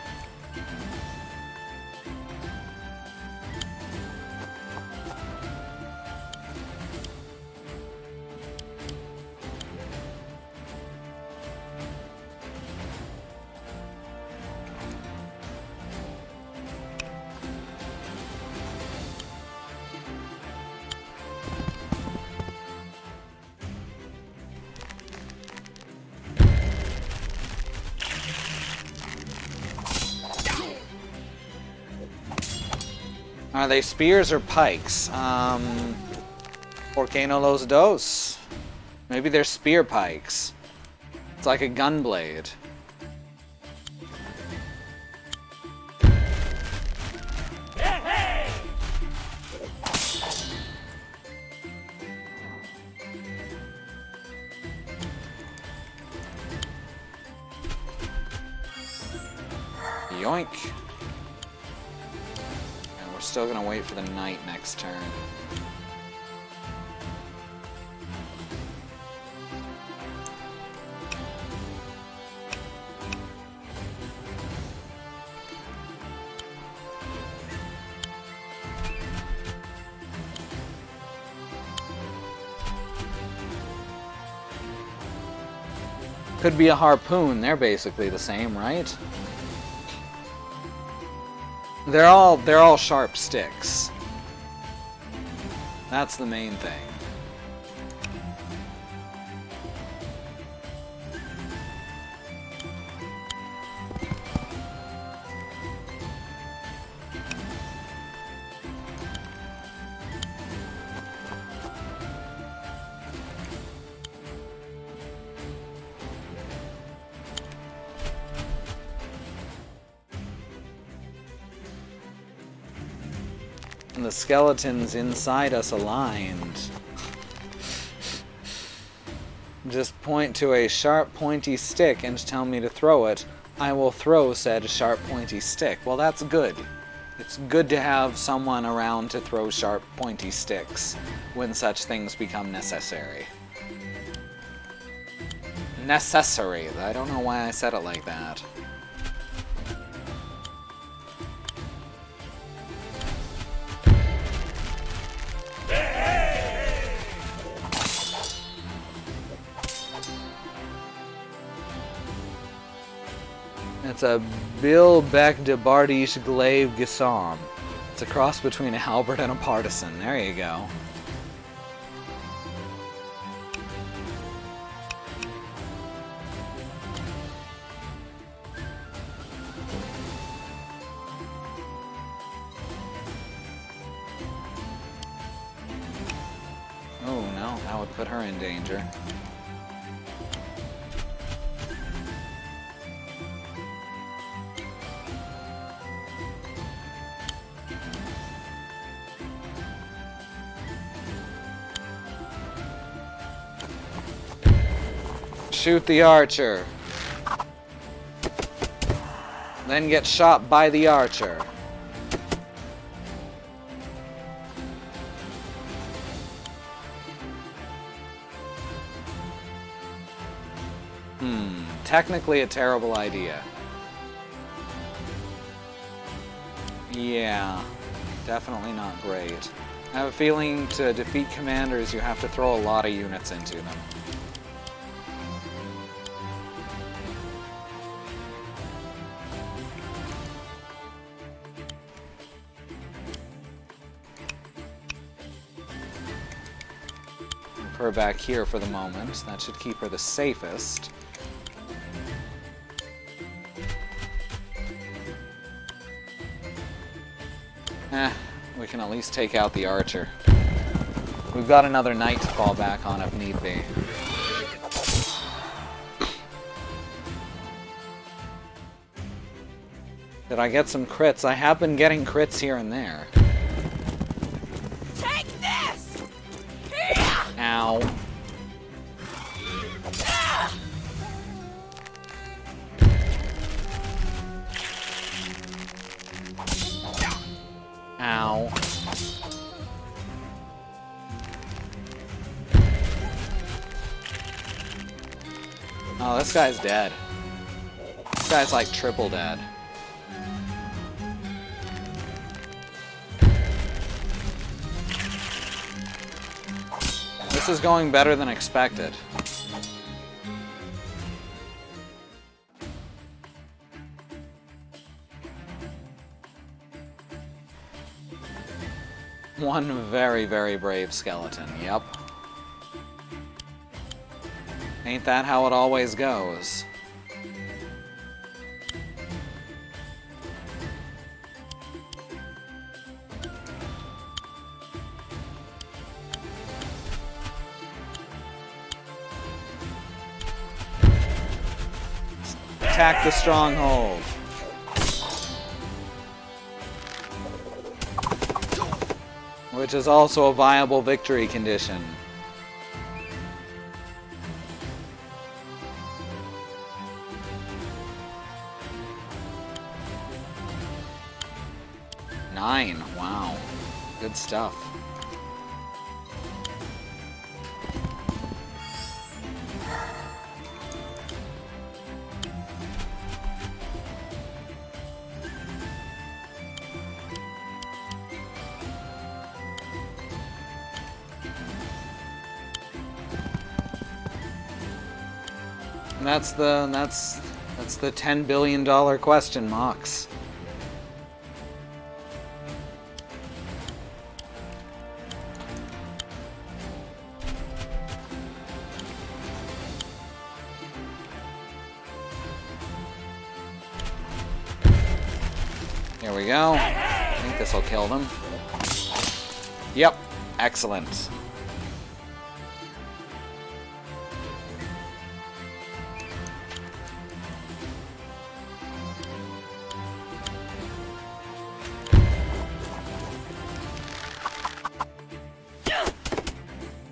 Are they spears or pikes? Por qué no los dos? Maybe they're spear pikes. It's like a gunblade. Yoink. And we're still gonna wait for the knight next turn. Could be a harpoon. They're basically the same, right? They're all sharp sticks. That's the main thing. And the skeletons inside us aligned. Just point to a sharp, pointy stick and tell me to throw it. I will throw said sharp, pointy stick. Well, that's good. It's good to have someone around to throw sharp, pointy sticks when such things become necessary. Necessary. I don't know why I said it like that. It's a Bill Beck de Bardiche Glaive Gisam. It's a cross between a halberd and a partisan. There you go. Oh no, that would put her in danger. Shoot the archer. Then get shot by the archer. Technically a terrible idea. Yeah, definitely not great. I have a feeling to defeat commanders you have to throw a lot of units into them. Move her back here for the moment. That should keep her the safest. We can at least take out the archer. We've got another knight to fall back on if need be. Did I get some crits? I have been getting crits here and there.
Take this!
Ow. Ow. Oh, this guy's dead. This guy's like triple dead. This is going better than expected. One very, very brave skeleton, yep. Ain't that how it always goes? Attack the stronghold. Which is also a viable victory condition. 9. Wow. Good stuff. That's the $10 billion question, Mox. Here we go. I think this will kill them. Yep. Excellent.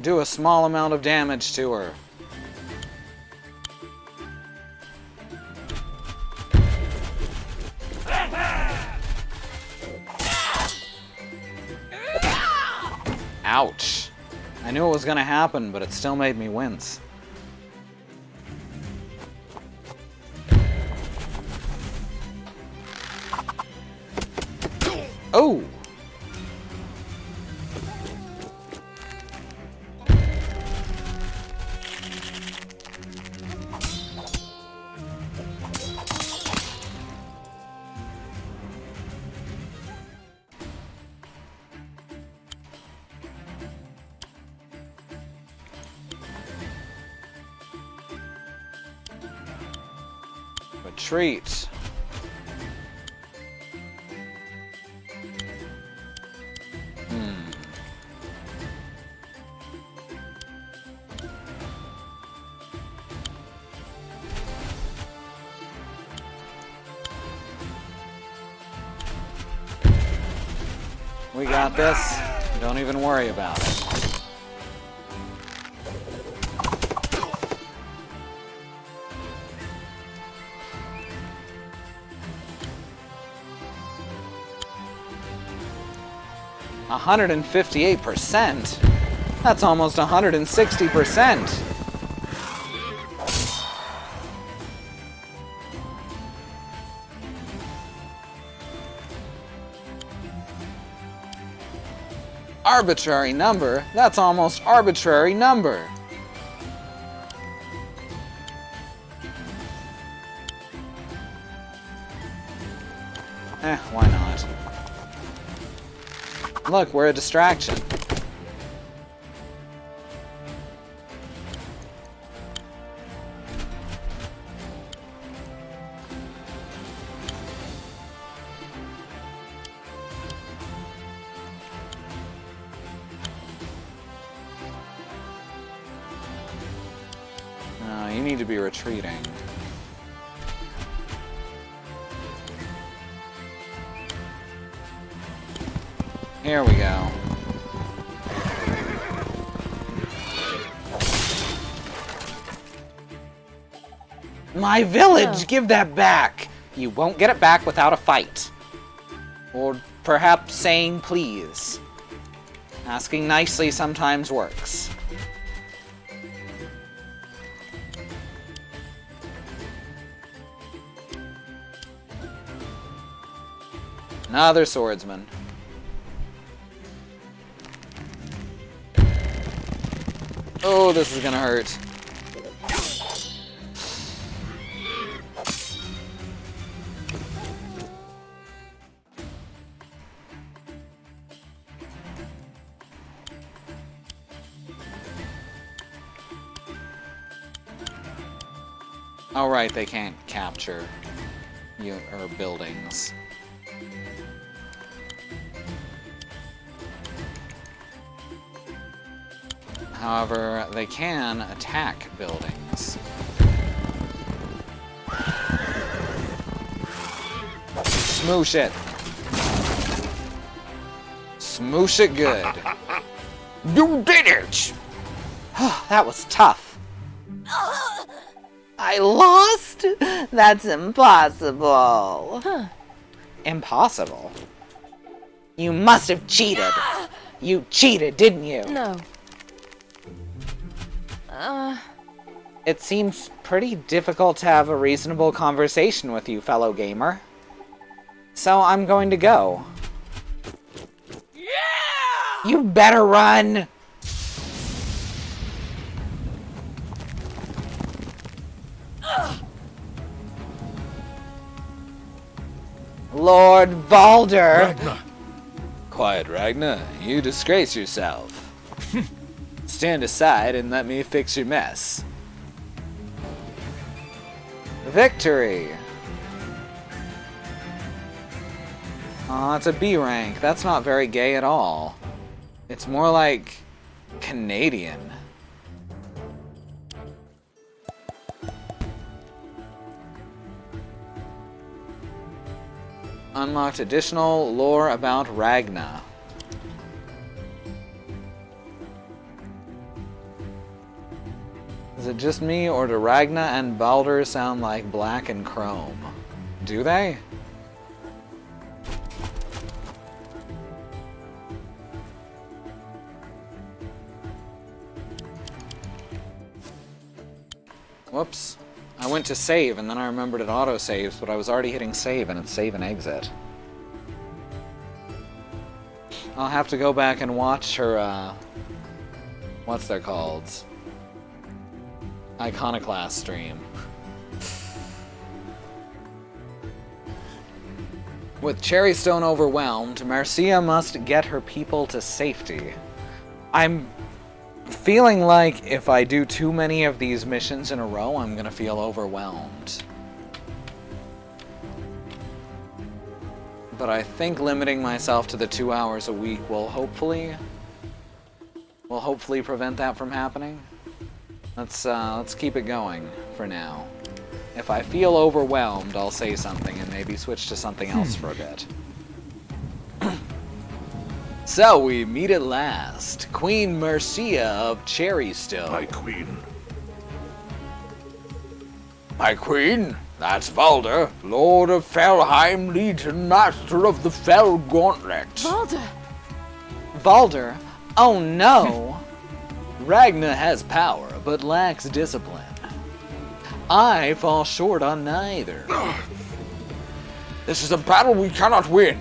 Do a small amount of damage to her. Ouch. I knew it was gonna happen, but it still made me wince. Oh! Retreat. We got this. Don't even worry about it. $158%? That's almost 160%. Arbitrary number? That's almost arbitrary number. Why not? Look, we're a distraction. No, you need to be retreating. Here we go. My village! Give that back! You won't get it back without a fight. Or perhaps saying please. Asking nicely sometimes works. Another swordsman. Oh, this is gonna hurt. Oh, right, they can't capture buildings. However, they can attack buildings. Smoosh it. Smoosh it good. You did it! That was tough. I lost? That's impossible. Impossible? You must have cheated. You cheated, didn't you?
No.
It seems pretty difficult to have a reasonable conversation with you, fellow gamer. So I'm going to go. Yeah! You better run! Lord Valder!
Ragnar.
Quiet, Ragnar. You disgrace yourself. Stand aside and let me fix your mess.
Victory! Aw, it's a B rank. That's not very gay at all. It's more like Canadian. Unlocked additional lore about Ragna. Is it just me, or do Ragna and Baldur sound like black and chrome? Do they? Whoops. I went to save, and then I remembered it auto-saves, but I was already hitting save, and it's save and exit. I'll have to go back and watch her, what's they're called? Iconoclast stream. With Cherrystone overwhelmed, Marcia must get her people to safety. I'm feeling like if I do too many of these missions in a row, I'm gonna feel overwhelmed. But I think limiting myself to the 2 hours a week will hopefully prevent that from happening. Let's keep it going for now. If I feel overwhelmed, I'll say something and maybe switch to something else for a bit. So we meet at last, Queen Mercia of Cherrystone.
My queen.
My queen? That's Valder, Lord of Felheim Legion, Master of the Fell Gauntlet.
Baldur!
Valder? Oh no!
Ragna has power, but lacks discipline. I fall short on neither. This is a battle we cannot win.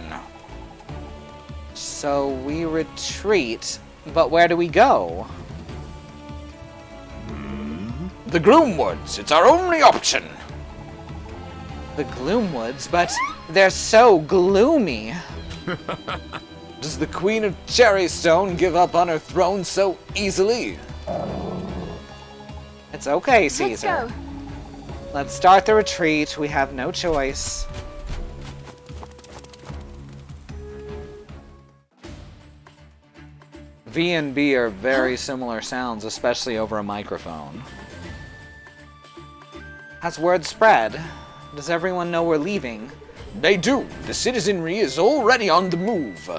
So we retreat, but where do we go?
The Gloomwoods, it's our only option.
The Gloomwoods, but they're so gloomy.
Does the Queen of Cherrystone give up on her throne so easily?
It's okay,
Let's
Caesar.
go.
Let's start the retreat. We have no choice. V and B are very similar sounds, especially over a microphone. Has word spread? Does everyone know we're leaving?
They do. The citizenry is already on the move.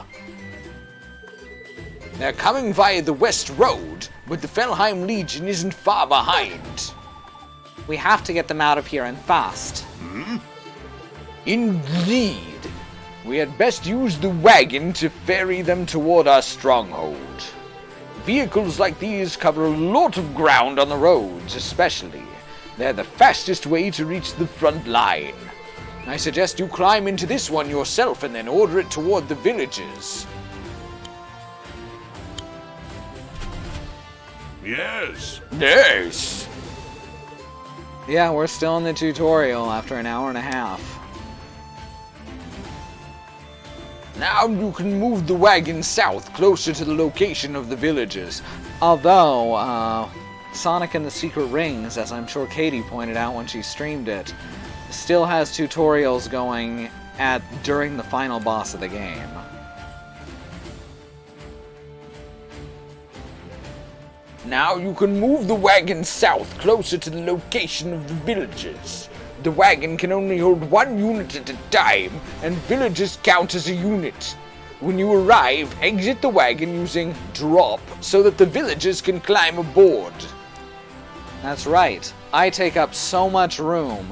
They're coming via the West Road, but the Felheim Legion isn't far behind.
We have to get them out of here and fast.
Indeed. We had best use the wagon to ferry them toward our stronghold. Vehicles like these cover a lot of ground on the roads, especially. They're the fastest way to reach the front line. I suggest you climb into this one yourself and then order it toward the villages.
Yes.
Yes.
Yeah, we're still in the tutorial after an hour and a half.
Now you can move the wagon south, closer to the location of the villages.
Although, Sonic and the Secret Rings, as I'm sure Katie pointed out when she streamed it, still has tutorials going during the final boss of the game.
Now you can move the wagon south, closer to the location of the villages. The wagon can only hold one unit at a time, and villages count as a unit. When you arrive, exit the wagon using drop, so that the villagers can climb aboard.
That's right. I take up so much room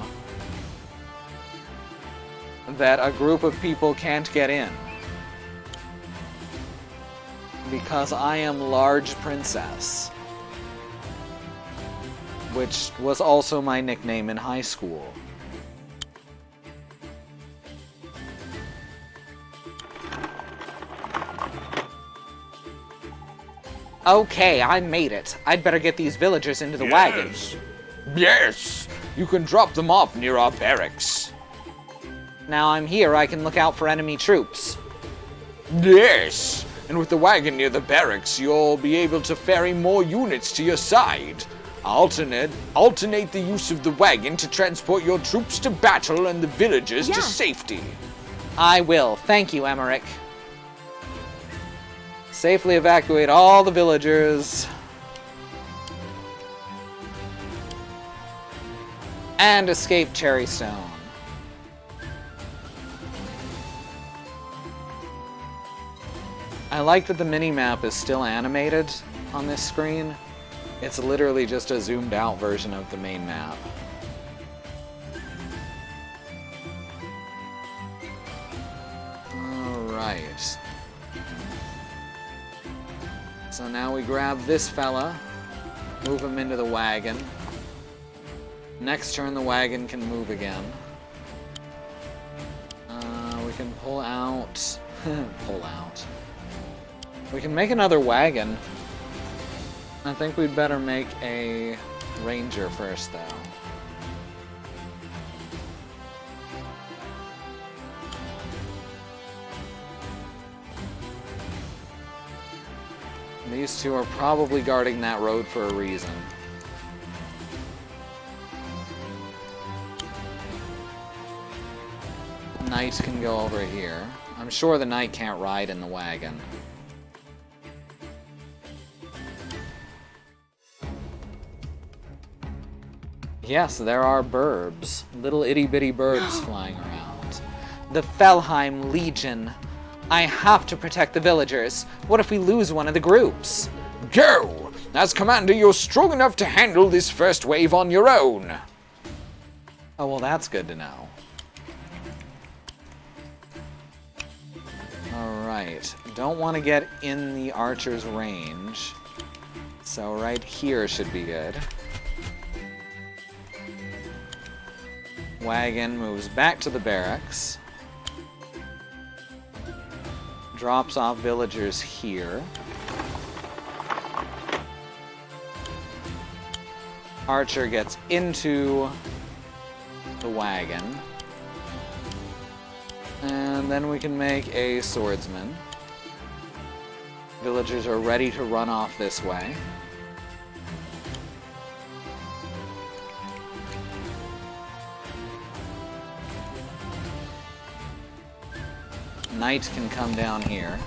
that a group of people can't get in. because I am Large Princess, which was also my nickname in high school. Okay, I made it. I'd better get these villagers into the wagon.
Yes! You can drop them off near our barracks.
Now I'm here, I can look out for enemy troops.
Yes! And with the wagon near the barracks, you'll be able to ferry more units to your side. Alternate the use of the wagon to transport your troops to battle and the villagers to safety.
I will. Thank you, Emmerich. Safely evacuate all the villagers. And escape Cherrystone. I like that the mini-map is still animated on this screen. It's literally just a zoomed out version of the main map. Alright. So now we grab this fella, move him into the wagon. Next turn the wagon can move again. We can pull out... pull out. We can make another wagon. I think we'd better make a ranger first, though. These two are probably guarding that road for a reason. Knight can go over here. I'm sure the knight can't ride in the wagon. Yes, there are burbs. Little itty-bitty burbs flying around. The Felheim Legion. I have to protect the villagers. What if we lose one of the groups?
Go! As commander, you're strong enough to handle this first wave on your own.
Oh, well, that's good to know. Alright. Don't want to get in the archer's range. So right here should be good. Wagon moves back to the barracks. Drops off villagers here. Archer gets into the wagon. And then we can make a swordsman. Villagers are ready to run off this way. Knight can come down here.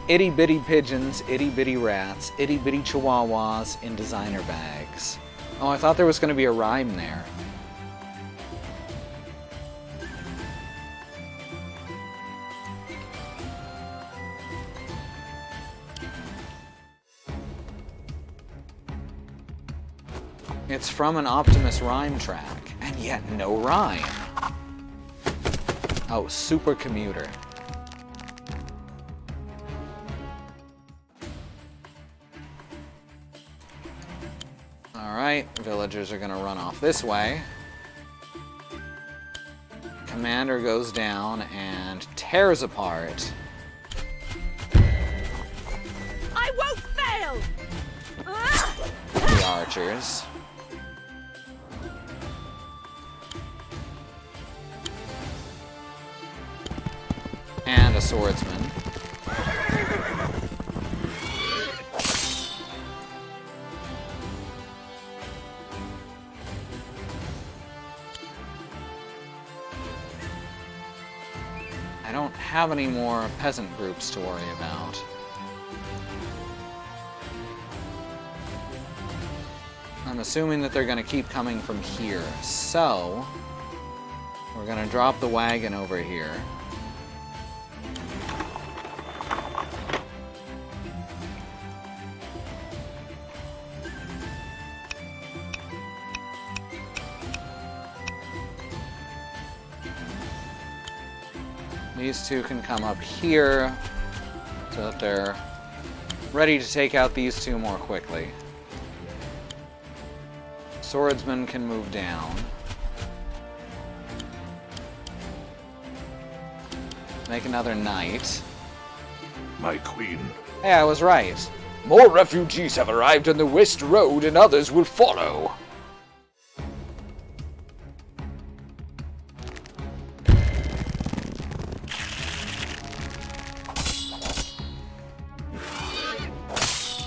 Itty bitty pigeons, itty bitty rats, itty bitty chihuahuas in designer bags. Oh, I thought there was going to be a rhyme there. It's from an Optimus rhyme track, and yet no rhyme. Oh, super commuter. Alright, villagers are gonna run off this way. Commander goes down and tears apart.
I won't fail!
The archers. And a swordsman. I don't have any more peasant groups to worry about. I'm assuming that they're going to keep coming from here, so we're going to drop the wagon over here. These two can come up here so that they're ready to take out these two more quickly. Swordsman can move down. Make another knight.
My queen.
Hey, I was right.
More refugees have arrived on the West Road and others will follow.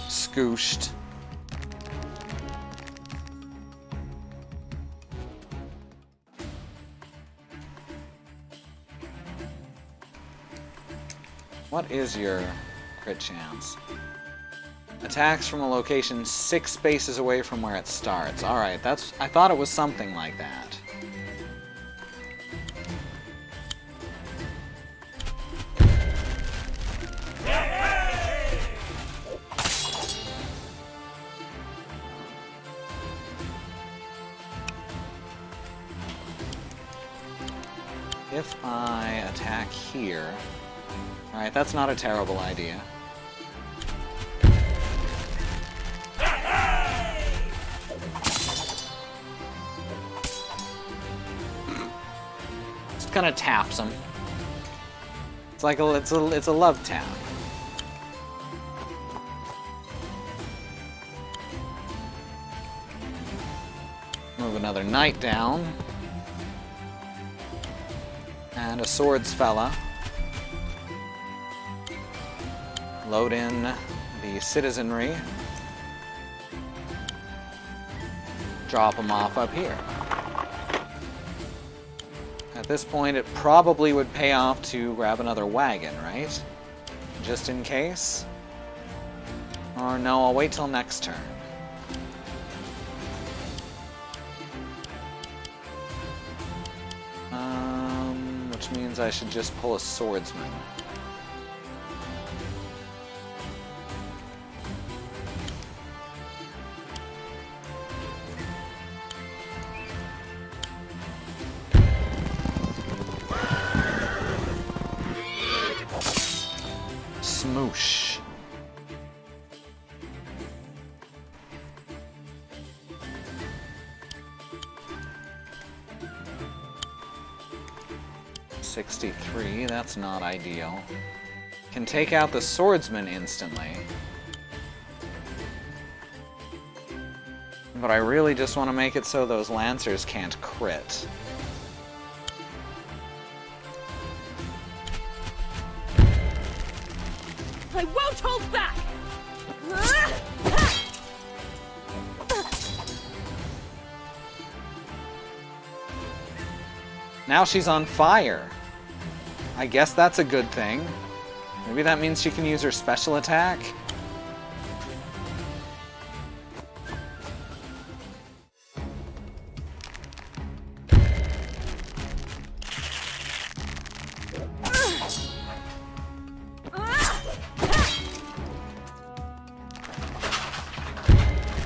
Scooshed. What is your crit chance? Attacks from a location 6 spaces away from where it starts. Alright, that's... I thought it was something like that. If I attack here... Alright, that's not a terrible idea. Just kind of taps him. It's like it's a love tap. Move another knight down. And a swords fella. Load in the citizenry. Drop them off up here. At this point, it probably would pay off to grab another wagon, right? Just in case. Or no, I'll wait till next turn. Which means I should just pull a swordsman. Smoosh. $63, that's not ideal. Can take out the swordsman instantly. But I really just want to make it so those lancers can't crit.
I won't hold back!
Now she's on fire. I guess that's a good thing. Maybe that means she can use her special attack?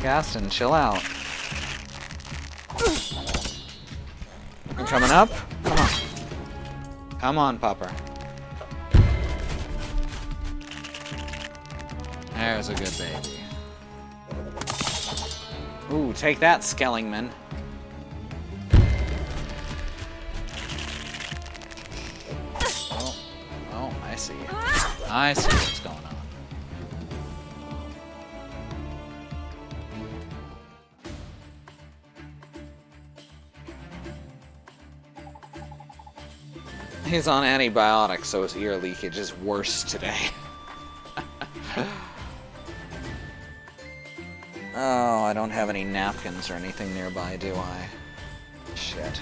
Gaston, chill out. You coming up? Come on. Come on, Pupper. There's a good baby. Ooh, take that, Skellingman. Oh, I see. I see what's going on. He's on antibiotics, so his ear leakage is worse today. Oh, I don't have any napkins or anything nearby, do I? Shit.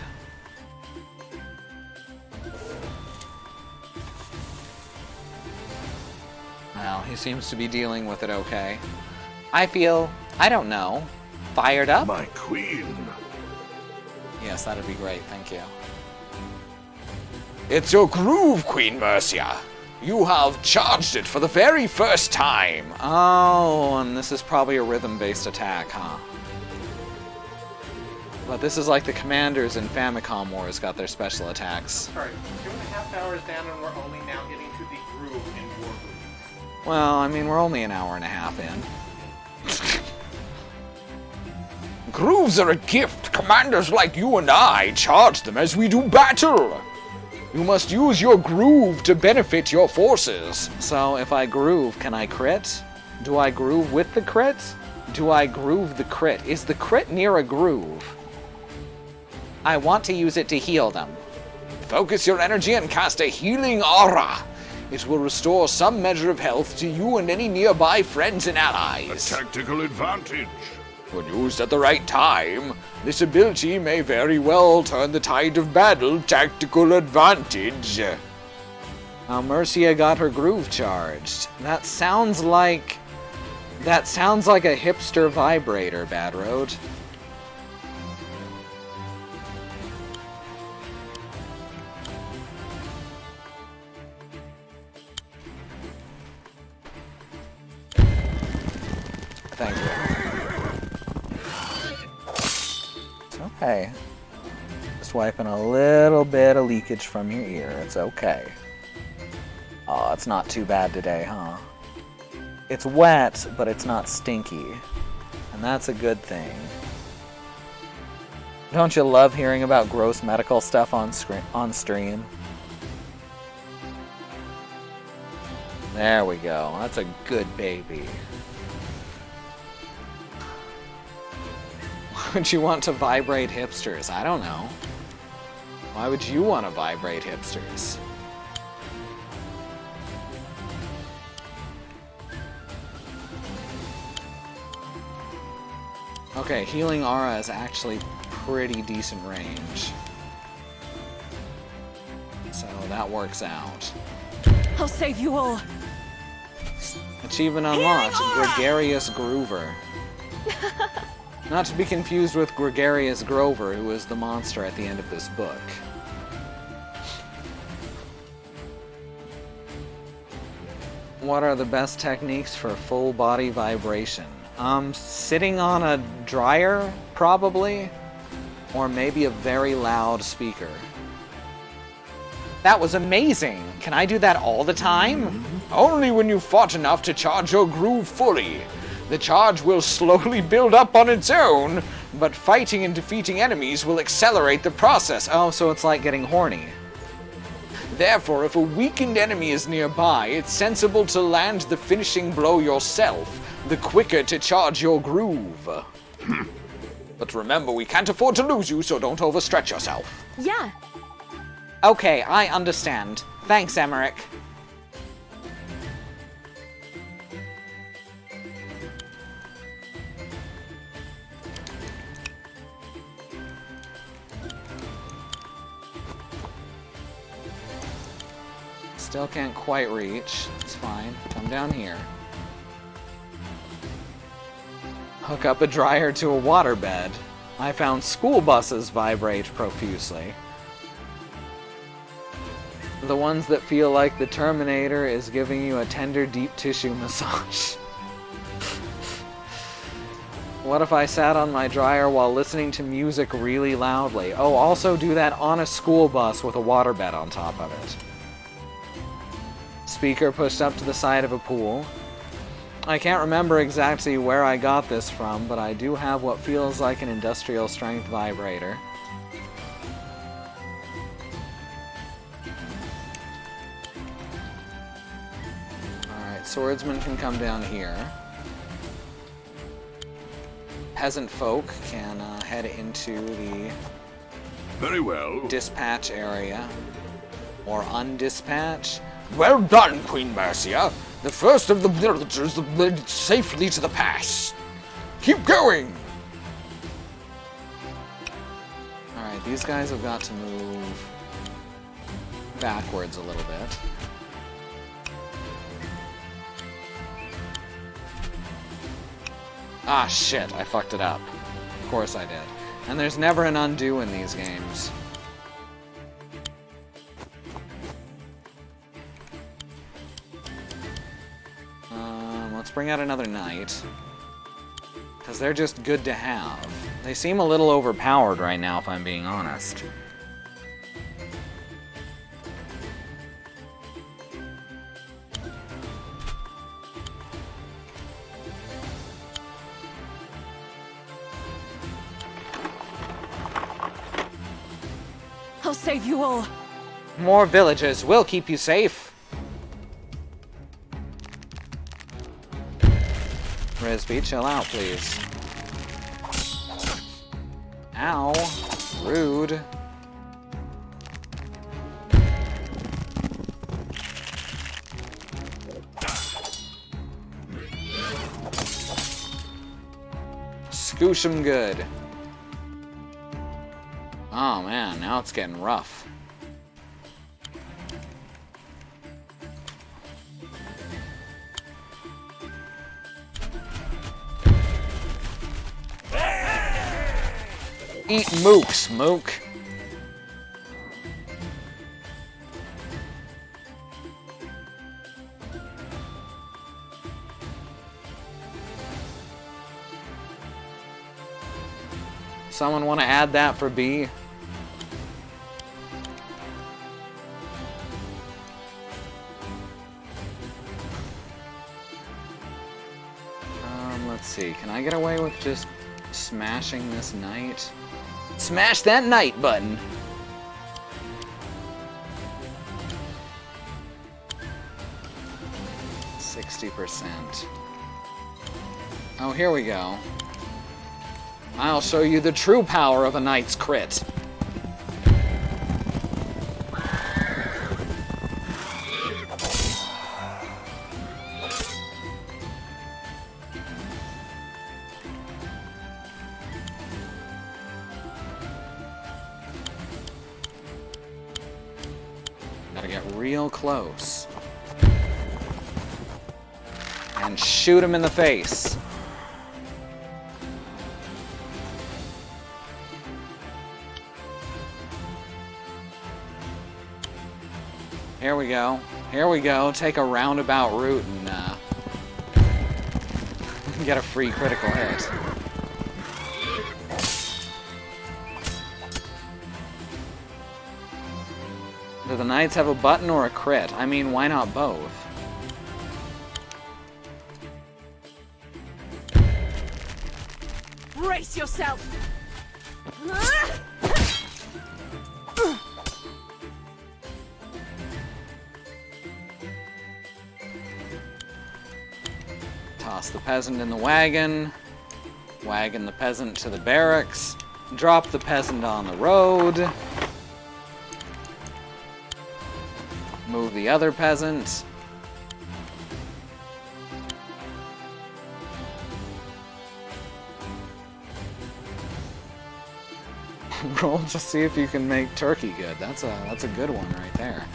Well, he seems to be dealing with it okay. I feel, I don't know, fired up?
My queen.
Yes, that'd be great, thank you.
It's your groove, Queen Mercia. You have charged it for the very first time.
Oh, and this is probably a rhythm-based attack, huh? But this is like the commanders in Famicom Wars got their special attacks.
Sorry, 2.5 hours down and we're only now getting to the groove in War Groove.
Well, I mean, we're only an hour and a half in.
Grooves are a gift. Commanders like you and I charge them as we do battle. You must use your groove to benefit your forces.
So, if I groove, can I crit? Do I groove with the crit? Do I groove the crit? Is the crit near a groove? I want to use it to heal them.
Focus your energy and cast a healing aura. It will restore some measure of health to you and any nearby friends and
A
allies.
tactical advantage.
When used at the right time, this ability may very well turn the tide of battle. Tactical advantage.
Now Mercia got her groove charged. That sounds like a hipster vibrator, Bad Road. Thank you. It's okay. Just wiping a little bit of leakage from your ear. It's okay. Oh, it's not too bad today, huh? It's wet, but it's not stinky. And that's a good thing. Don't you love hearing about gross medical stuff on stream? There we go. That's a good baby. Why would you want to vibrate hipsters? I don't know. Why would you want to vibrate hipsters? Okay, healing aura is actually pretty decent range. So that works out.
I'll save you all.
Achievement unlocked, Gregarious Groover. Not to be confused with Gregarious Grover, who is the monster at the end of this book. What are the best techniques for full body vibration? Sitting on a dryer, probably. Or maybe a very loud speaker. That was amazing! Can I do that all the time?
Only when you've fought enough to charge your groove fully. The charge will slowly build up on its own, but fighting and defeating enemies will accelerate the process.
Oh, so it's like getting horny.
Therefore, if a weakened enemy is nearby, it's sensible to land the finishing blow yourself, the quicker to charge your groove. But remember, we can't afford to lose you, so don't overstretch yourself.
Yeah.
Okay, I understand. Thanks, Emmerich. Still can't quite reach. It's fine. Come down here. Hook up a dryer to a waterbed. I found school buses vibrate profusely. The ones that feel like the Terminator is giving you a tender, deep tissue massage. What if I sat on my dryer while listening to music really loudly? Oh, also do that on a school bus with a waterbed on top of it. Speaker pushed up to the side of a pool. I can't remember exactly where I got this from, but I do have what feels like an industrial strength vibrator. Alright, swordsman can come down here. Peasant folk can head into the
Very well.
dispatch area. Or undispatch.
Well done, Queen Mercia. The first of the villagers led safely to the pass. Keep going!
Alright, these guys have got to move backwards a little bit. Ah, shit, I fucked it up. Of course I did. And there's never an undo in these games. Let's bring out another knight. Because they're just good to have. They seem a little overpowered right now, if I'm being honest.
I'll save you all.
More villagers will keep you safe. Risby, chill out, please. Ow. Rude. Scoosh 'em good. Oh man, now it's getting rough. Eat mooks, mook. Someone want to add that for B? Let's see. Can I get away with just smashing this knight? Smash that knight button! %60. Oh, here we go. I'll show you the true power of a knight's crit. Gotta get real close. And shoot him in the face. Here we go. Here we go. Take a roundabout route and get a free critical hit. Do the knights have a button or a crit? I mean, why not both?
Brace yourself.
Toss the peasant in the wagon. Wagon the peasant to the barracks. Drop the peasant on the road. Move the other peasant. Roll to see if you can make turkey good. That's a good one right there.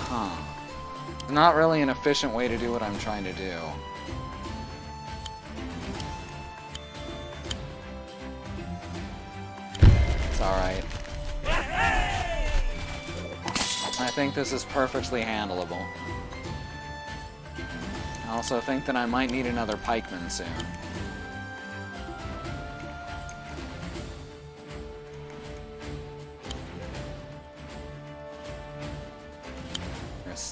Huh. Not really an efficient way to do what I'm trying to do. It's alright. I think this is perfectly handleable. I also think that I might need another pikeman soon.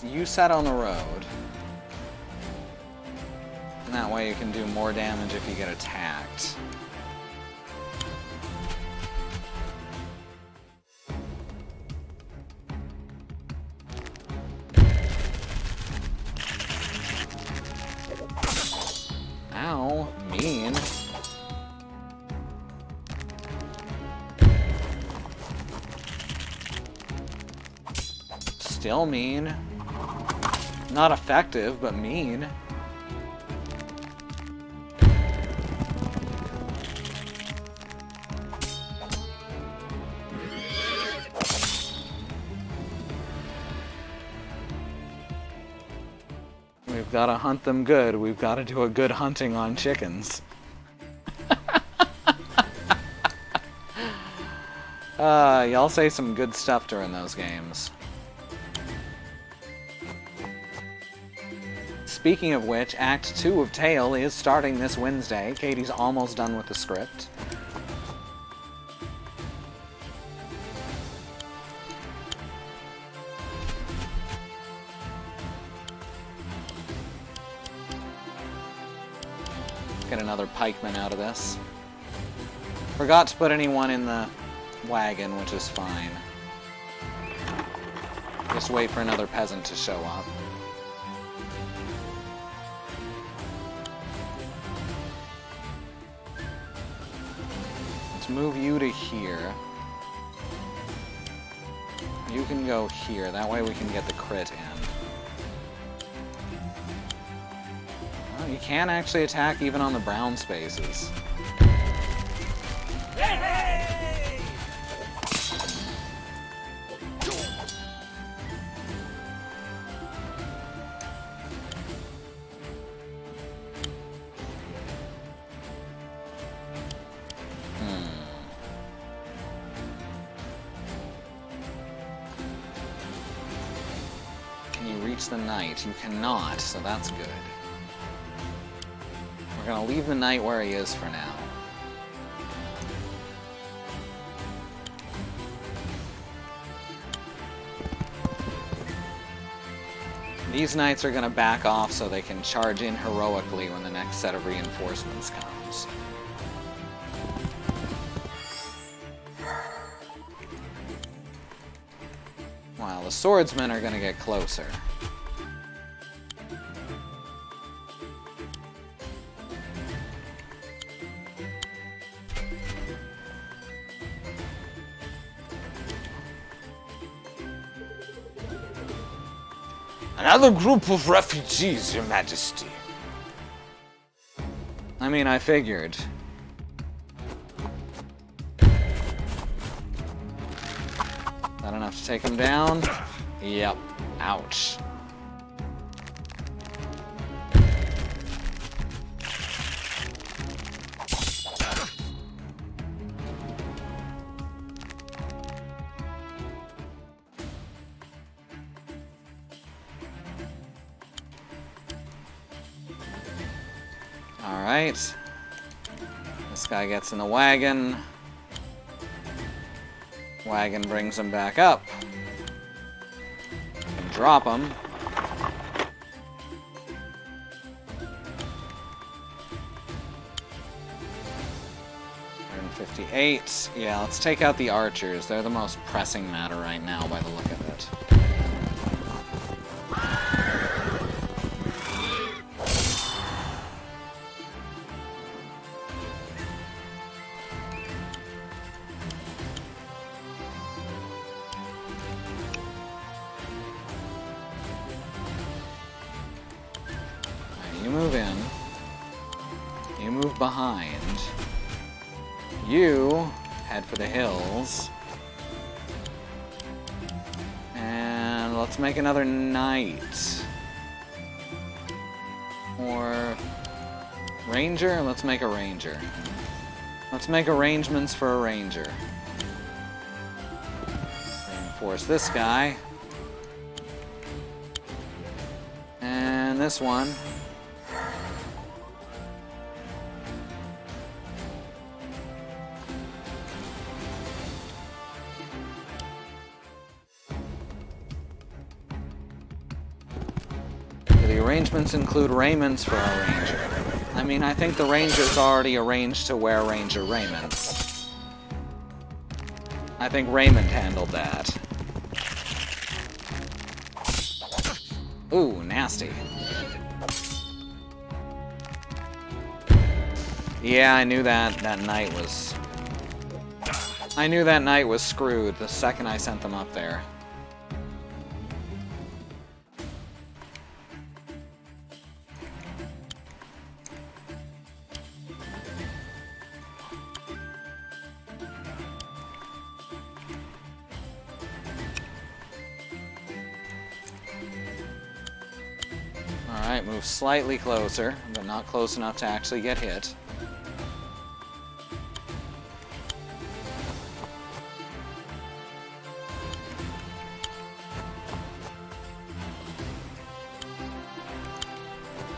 You set on the road. And that way you can do more damage if you get attacked. Ow, mean. Still mean. Not effective, but mean. We've got to hunt them good. We've got to do a good hunting on chickens. Y'all say some good stuff during those games. Speaking of which, Act 2 of Tale is starting this Wednesday. Katie's almost done with the script. get another pikeman out of this. Forgot to put anyone in the wagon, which is fine. Just wait for another peasant to show up. Let's move you to here. You can go here. That way we can get the crit in. Well, you can actually attack even on the brown spaces. The knight. You cannot, so that's good. We're gonna leave the knight where he is for now. These knights are gonna back off so they can charge in heroically when the next set of reinforcements comes. While the swordsmen are gonna get closer.
Another group of refugees, Your Majesty.
I mean, I figured. That enough to take him down? Yep. Ouch. Alright. This guy gets in the wagon. Wagon brings him back up. And drop him. $158. Yeah, let's take out the archers. They're the most pressing matter right now by the look of it. You move in. You move behind. You head for the hills. And let's make another knight. Or ranger? Let's make a ranger. Let's make arrangements for a ranger. Reinforce this guy. And this one. The arrangements include raiments for our ranger. I mean, I think the ranger's already arranged to wear ranger raiments. I think Raymond handled that. Ooh, nasty. Yeah, I knew that knight was... I knew that knight was screwed the second I sent them up there. Alright, move slightly closer, but not close enough to actually get hit.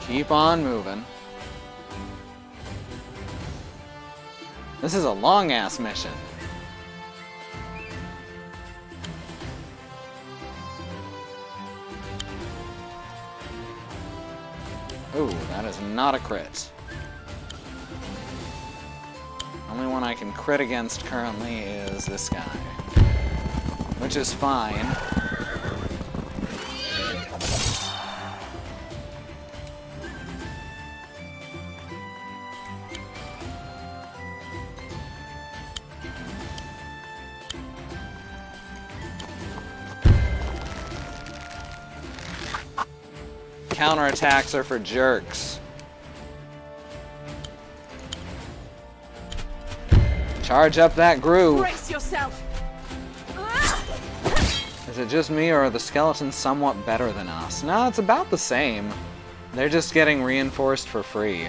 Keep on moving. This is a long-ass mission. Ooh, that is not a crit. one I can crit against currently is this guy. Which is fine. Counterattacks are for jerks. Charge up that groove.
Brace yourself!
Is it just me, or are the skeletons somewhat better than us? No, it's about the same. They're just getting reinforced for free.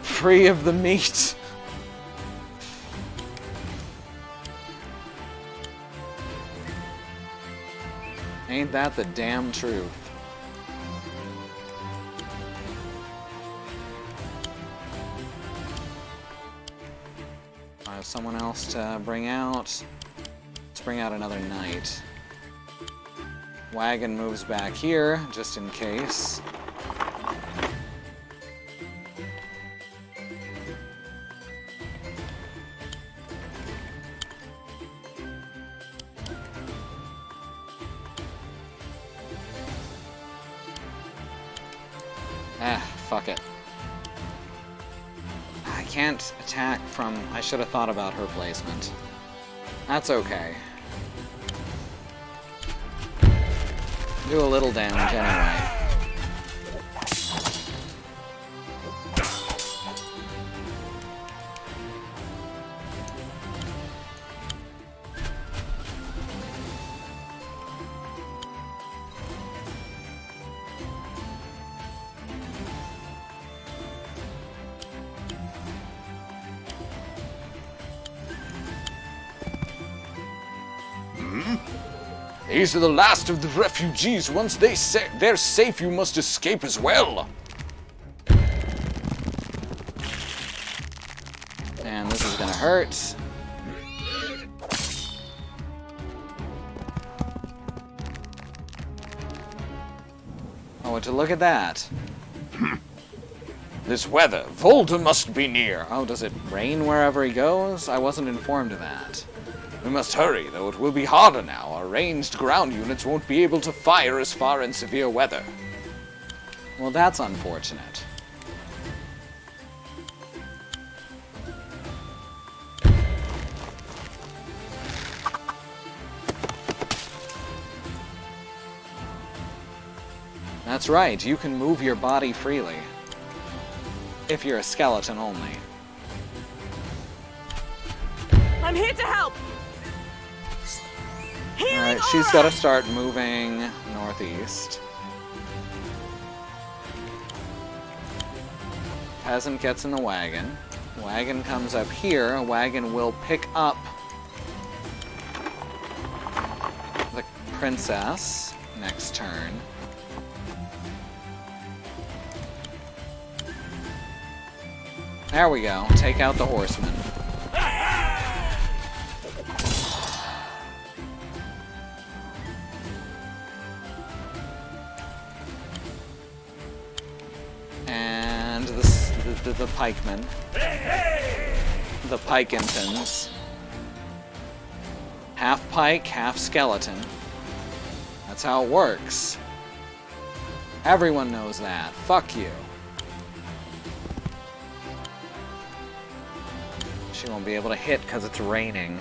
Free of the meat. Ain't that the damn truth? I have someone else to bring out. Let's bring out another knight. Wagon moves back here, just in case. Fuck it. I can't attack from... I should have thought about her placement. That's okay. Do a little damage anyway.
These are the last of the refugees. Once they're safe, you must escape as well.
And this is gonna hurt. Oh, would you look at that?
This weather, Volta must be near.
Oh, does it rain wherever he goes? I wasn't informed of that.
We must hurry, though it will be harder now. Our ranged ground units won't be able to fire as far in severe weather.
Well, that's unfortunate. That's right, you can move your body freely. If you're a skeleton only.
I'm here to help!
Alright, she's got to start moving northeast. Peasant gets in the wagon. Wagon comes up here. A wagon will pick up the princess next turn. There we go. Take out the horseman. And the pikemen. The Pikingtons. Half pike, half skeleton. That's how it works. Everyone knows that. Fuck you. She won't be able to hit because it's raining.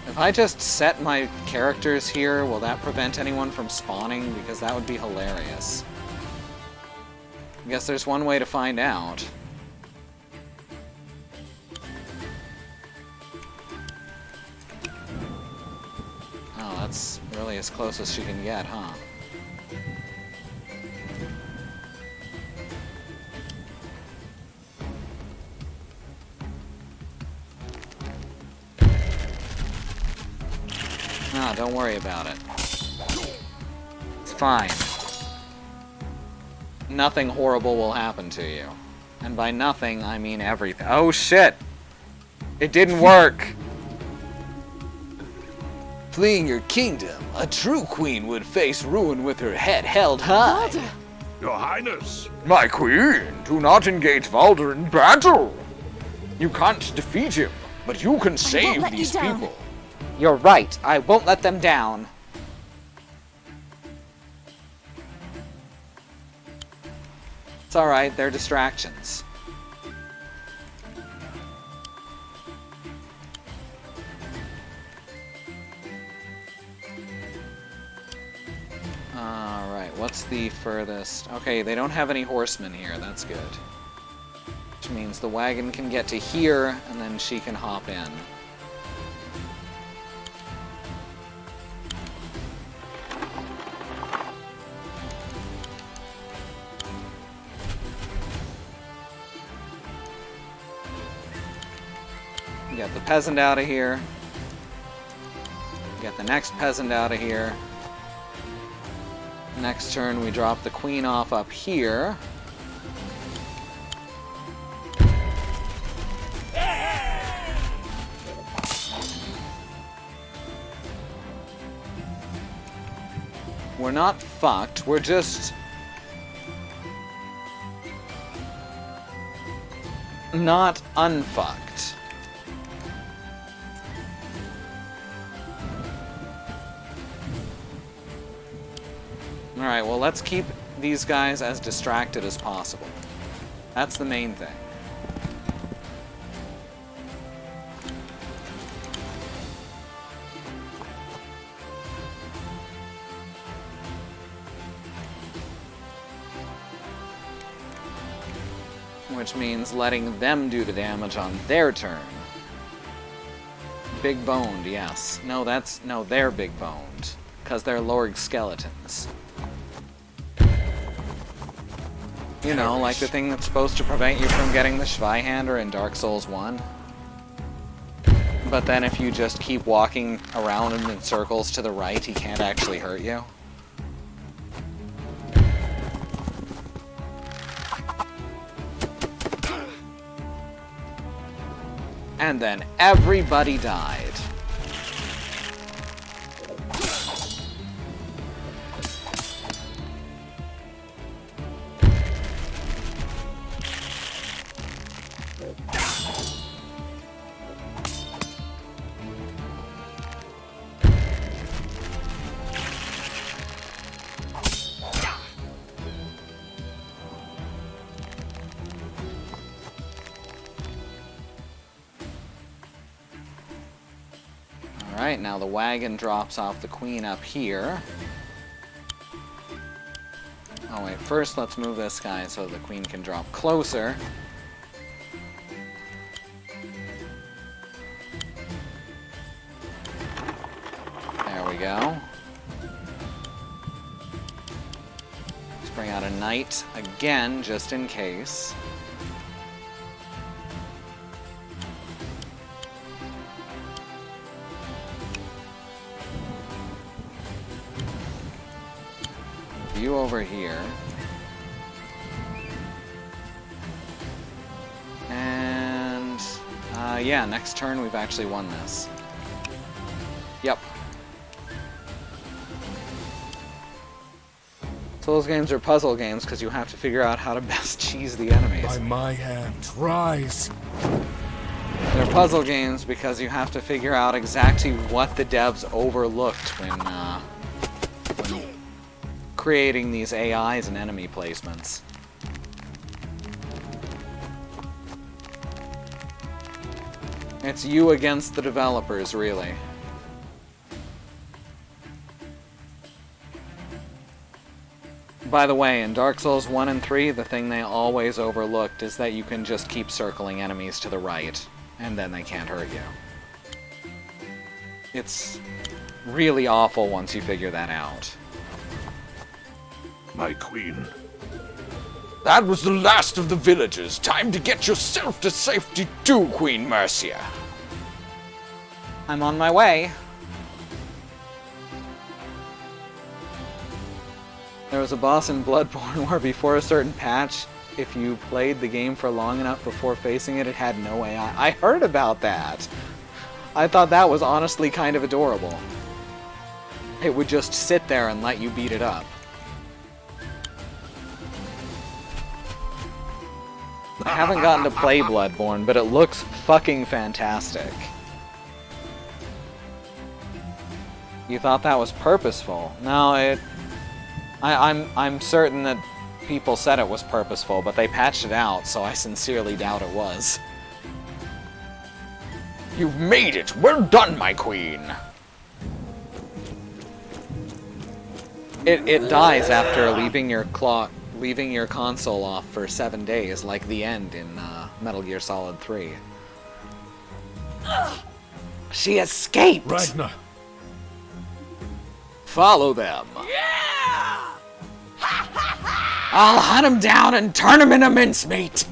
If I just set my characters here, will that prevent anyone from spawning? Because that would be hilarious. I guess there's one way to find out. Oh, that's really as close as she can get, huh? No, don't worry about it. It's fine. Nothing horrible will happen to you. And by nothing, I mean everything. Oh shit! It didn't work!
Fleeing your kingdom, a true queen would face ruin with her head held high.
Balder!
Your Highness.
My queen, do not engage Valder in battle. You can't defeat him, but you can save
let you
these
down.
people.
You're right. I won't let them down. It's alright, they're distractions. Alright, what's the furthest? Okay, they don't have any horsemen here, that's good. Which means the wagon can get to here, and then she can hop in. Get the peasant out of here. Get the next peasant out of here. Next turn, we drop the queen off up here. We're not fucked, we're just not unfucked. Alright, well, let's keep these guys as distracted as possible. That's the main thing. Which means letting them do the damage on their turn. Big boned, yes. No, they're big boned. Because they're Lord Skeletons. You know, like the thing that's supposed to prevent you from getting the Schweihander in Dark Souls 1. But then if you just keep walking around him in circles to the right, he can't actually hurt you. And then everybody died. Alright, now the wagon drops off the queen up here. Oh wait, first let's move this guy so the queen can drop closer. There we go. Let's bring out a knight again, just in case. You over here. And, yeah, next turn we've actually won this. Yep. Souls games are puzzle games because you have to figure out how to best cheese the enemies.
By my hand, rise.
They're puzzle games because you have to figure out exactly what the devs overlooked when creating these AIs and enemy placements. It's you against the developers, really. By the way, in Dark Souls 1 and 3, the thing they always overlooked is that you can just keep circling enemies to the right, and then they can't hurt you. It's really awful once you figure that out.
My queen.
That was the last of the villagers. Time to get yourself to safety too, Queen Mercia.
I'm on my way. There was a boss in Bloodborne where before a certain patch, if you played the game for long enough before facing it, it had no AI. I heard about that. I thought that was honestly kind of adorable. It would just sit there and let you beat it up. I haven't gotten to play Bloodborne, but it looks fucking fantastic. You thought that was purposeful? No, I'm certain that people said it was purposeful, but they patched it out, so I sincerely doubt it was.
You've made it! Well done, my queen!
It dies after leaving your console off for 7 days, like the end in Metal Gear Solid 3. She escaped!
Ragnar,
Follow them.
I'll hunt him down and turn him into mincemeat!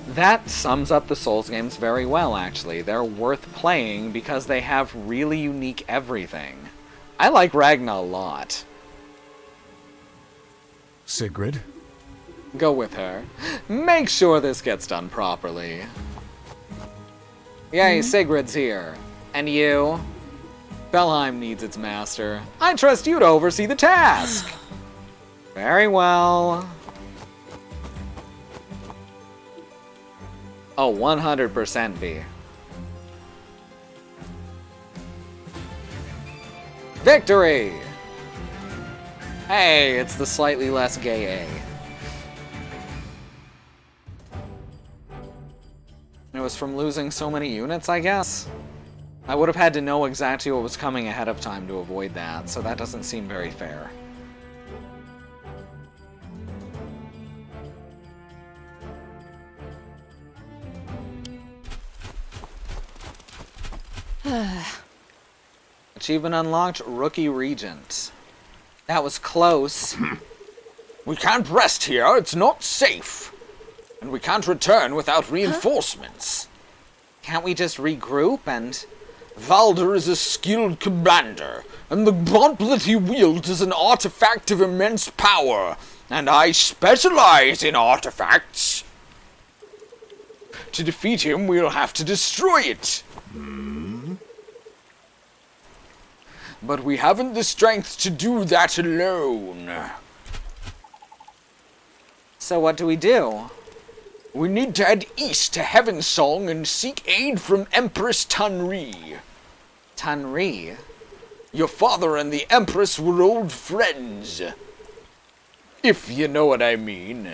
That sums up the Souls games very well, actually. They're worth playing because they have really unique everything. I like Ragnar a lot.
Sigrid,
Go with her. Make sure this gets done properly. Yay, Sigrid's here. And you? Belheim needs its master. I trust you to oversee the task. Very well. Oh, 100% B. Victory! Hey, it's the slightly less gay A. It was from losing so many units, I guess? I would have had to know exactly what was coming ahead of time to avoid that, so that doesn't seem very fair. Achievement unlocked, Rookie Regent. That was close.
We can't rest here, it's not safe. And we can't return without reinforcements.
Can't we just regroup and...
Valder is a skilled commander, and the gauntlet he wields is an artifact of immense power, and I specialize in artifacts. To defeat him, we'll have to destroy it. But we haven't the strength to do that alone.
So what do we do?
We need to head east to Heavensong and seek aid from Empress Tanri.
Tanri?
Your father and the Empress were old friends. If you know what I mean.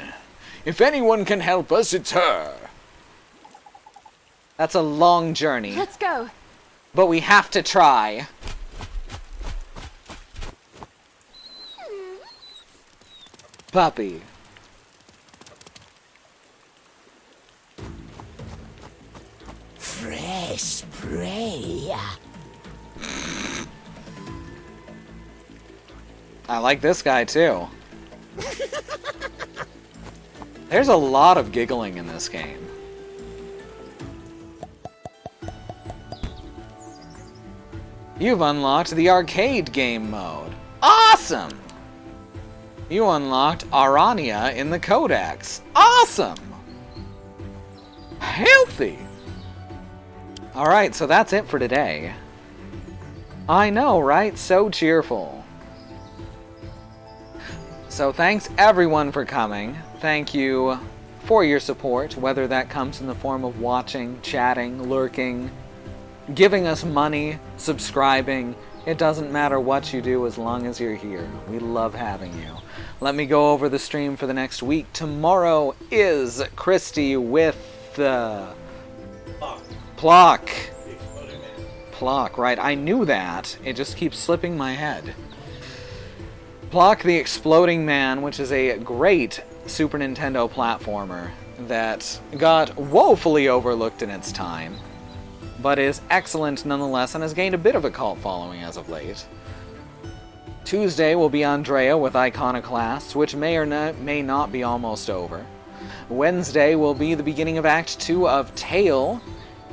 If anyone can help us, it's her.
That's a long journey,
Let's go.
but we have to try. Puppy.
Fresh prey.
I like this guy too. There's a lot of giggling in this game. You've unlocked the arcade game mode. Awesome! You unlocked Arania in the Codex. Awesome! Healthy! Alright, so that's it for today. I know, right? So cheerful. So thanks everyone for coming. Thank you for your support, whether that comes in the form of watching, chatting, lurking, giving us money, subscribing. It doesn't matter what you do as long as you're here. We love having you. Let me go over the stream for the next week. Tomorrow is Christy with Plock. Plock, right. I knew that. It just keeps slipping my head. Plock the Exploding Man, which is a great Super Nintendo platformer that got woefully overlooked in its time, but is excellent nonetheless and has gained a bit of a cult following as of late. Tuesday will be Andrea with Iconoclasts, which may or may not be almost over. Wednesday will be the beginning of Act 2 of Tale,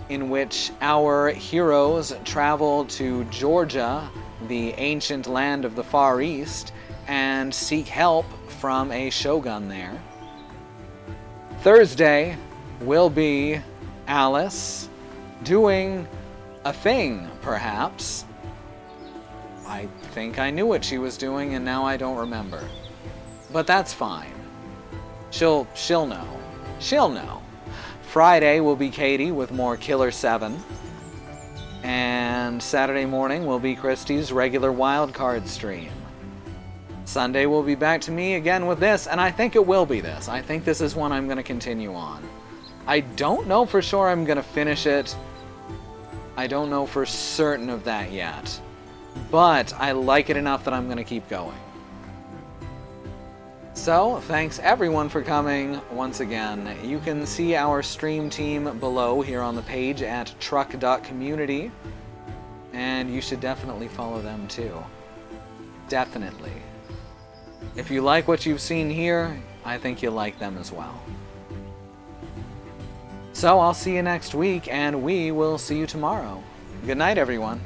in which our heroes travel to Georgia, the ancient land of the Far East, and seek help from a shogun there. Thursday will be Alice doing a thing, perhaps. I think I knew what she was doing, and now I don't remember. but that's fine. She'll know. She'll know. Friday will be Katie with more Killer 7. And Saturday morning will be Christie's regular wildcard stream. Sunday will be back to me again with this, and I think it will be this. I think this is one I'm going to continue on. I don't know for sure I'm going to finish it. I don't know for certain of that yet. But I like it enough that I'm going to keep going. So, thanks everyone for coming once again. You can see our stream team below here on the page at truck.community. And you should definitely follow them too. Definitely. If you like what you've seen here, I think you'll like them as well. So I'll see you next week, and we will see you tomorrow. Good night, everyone.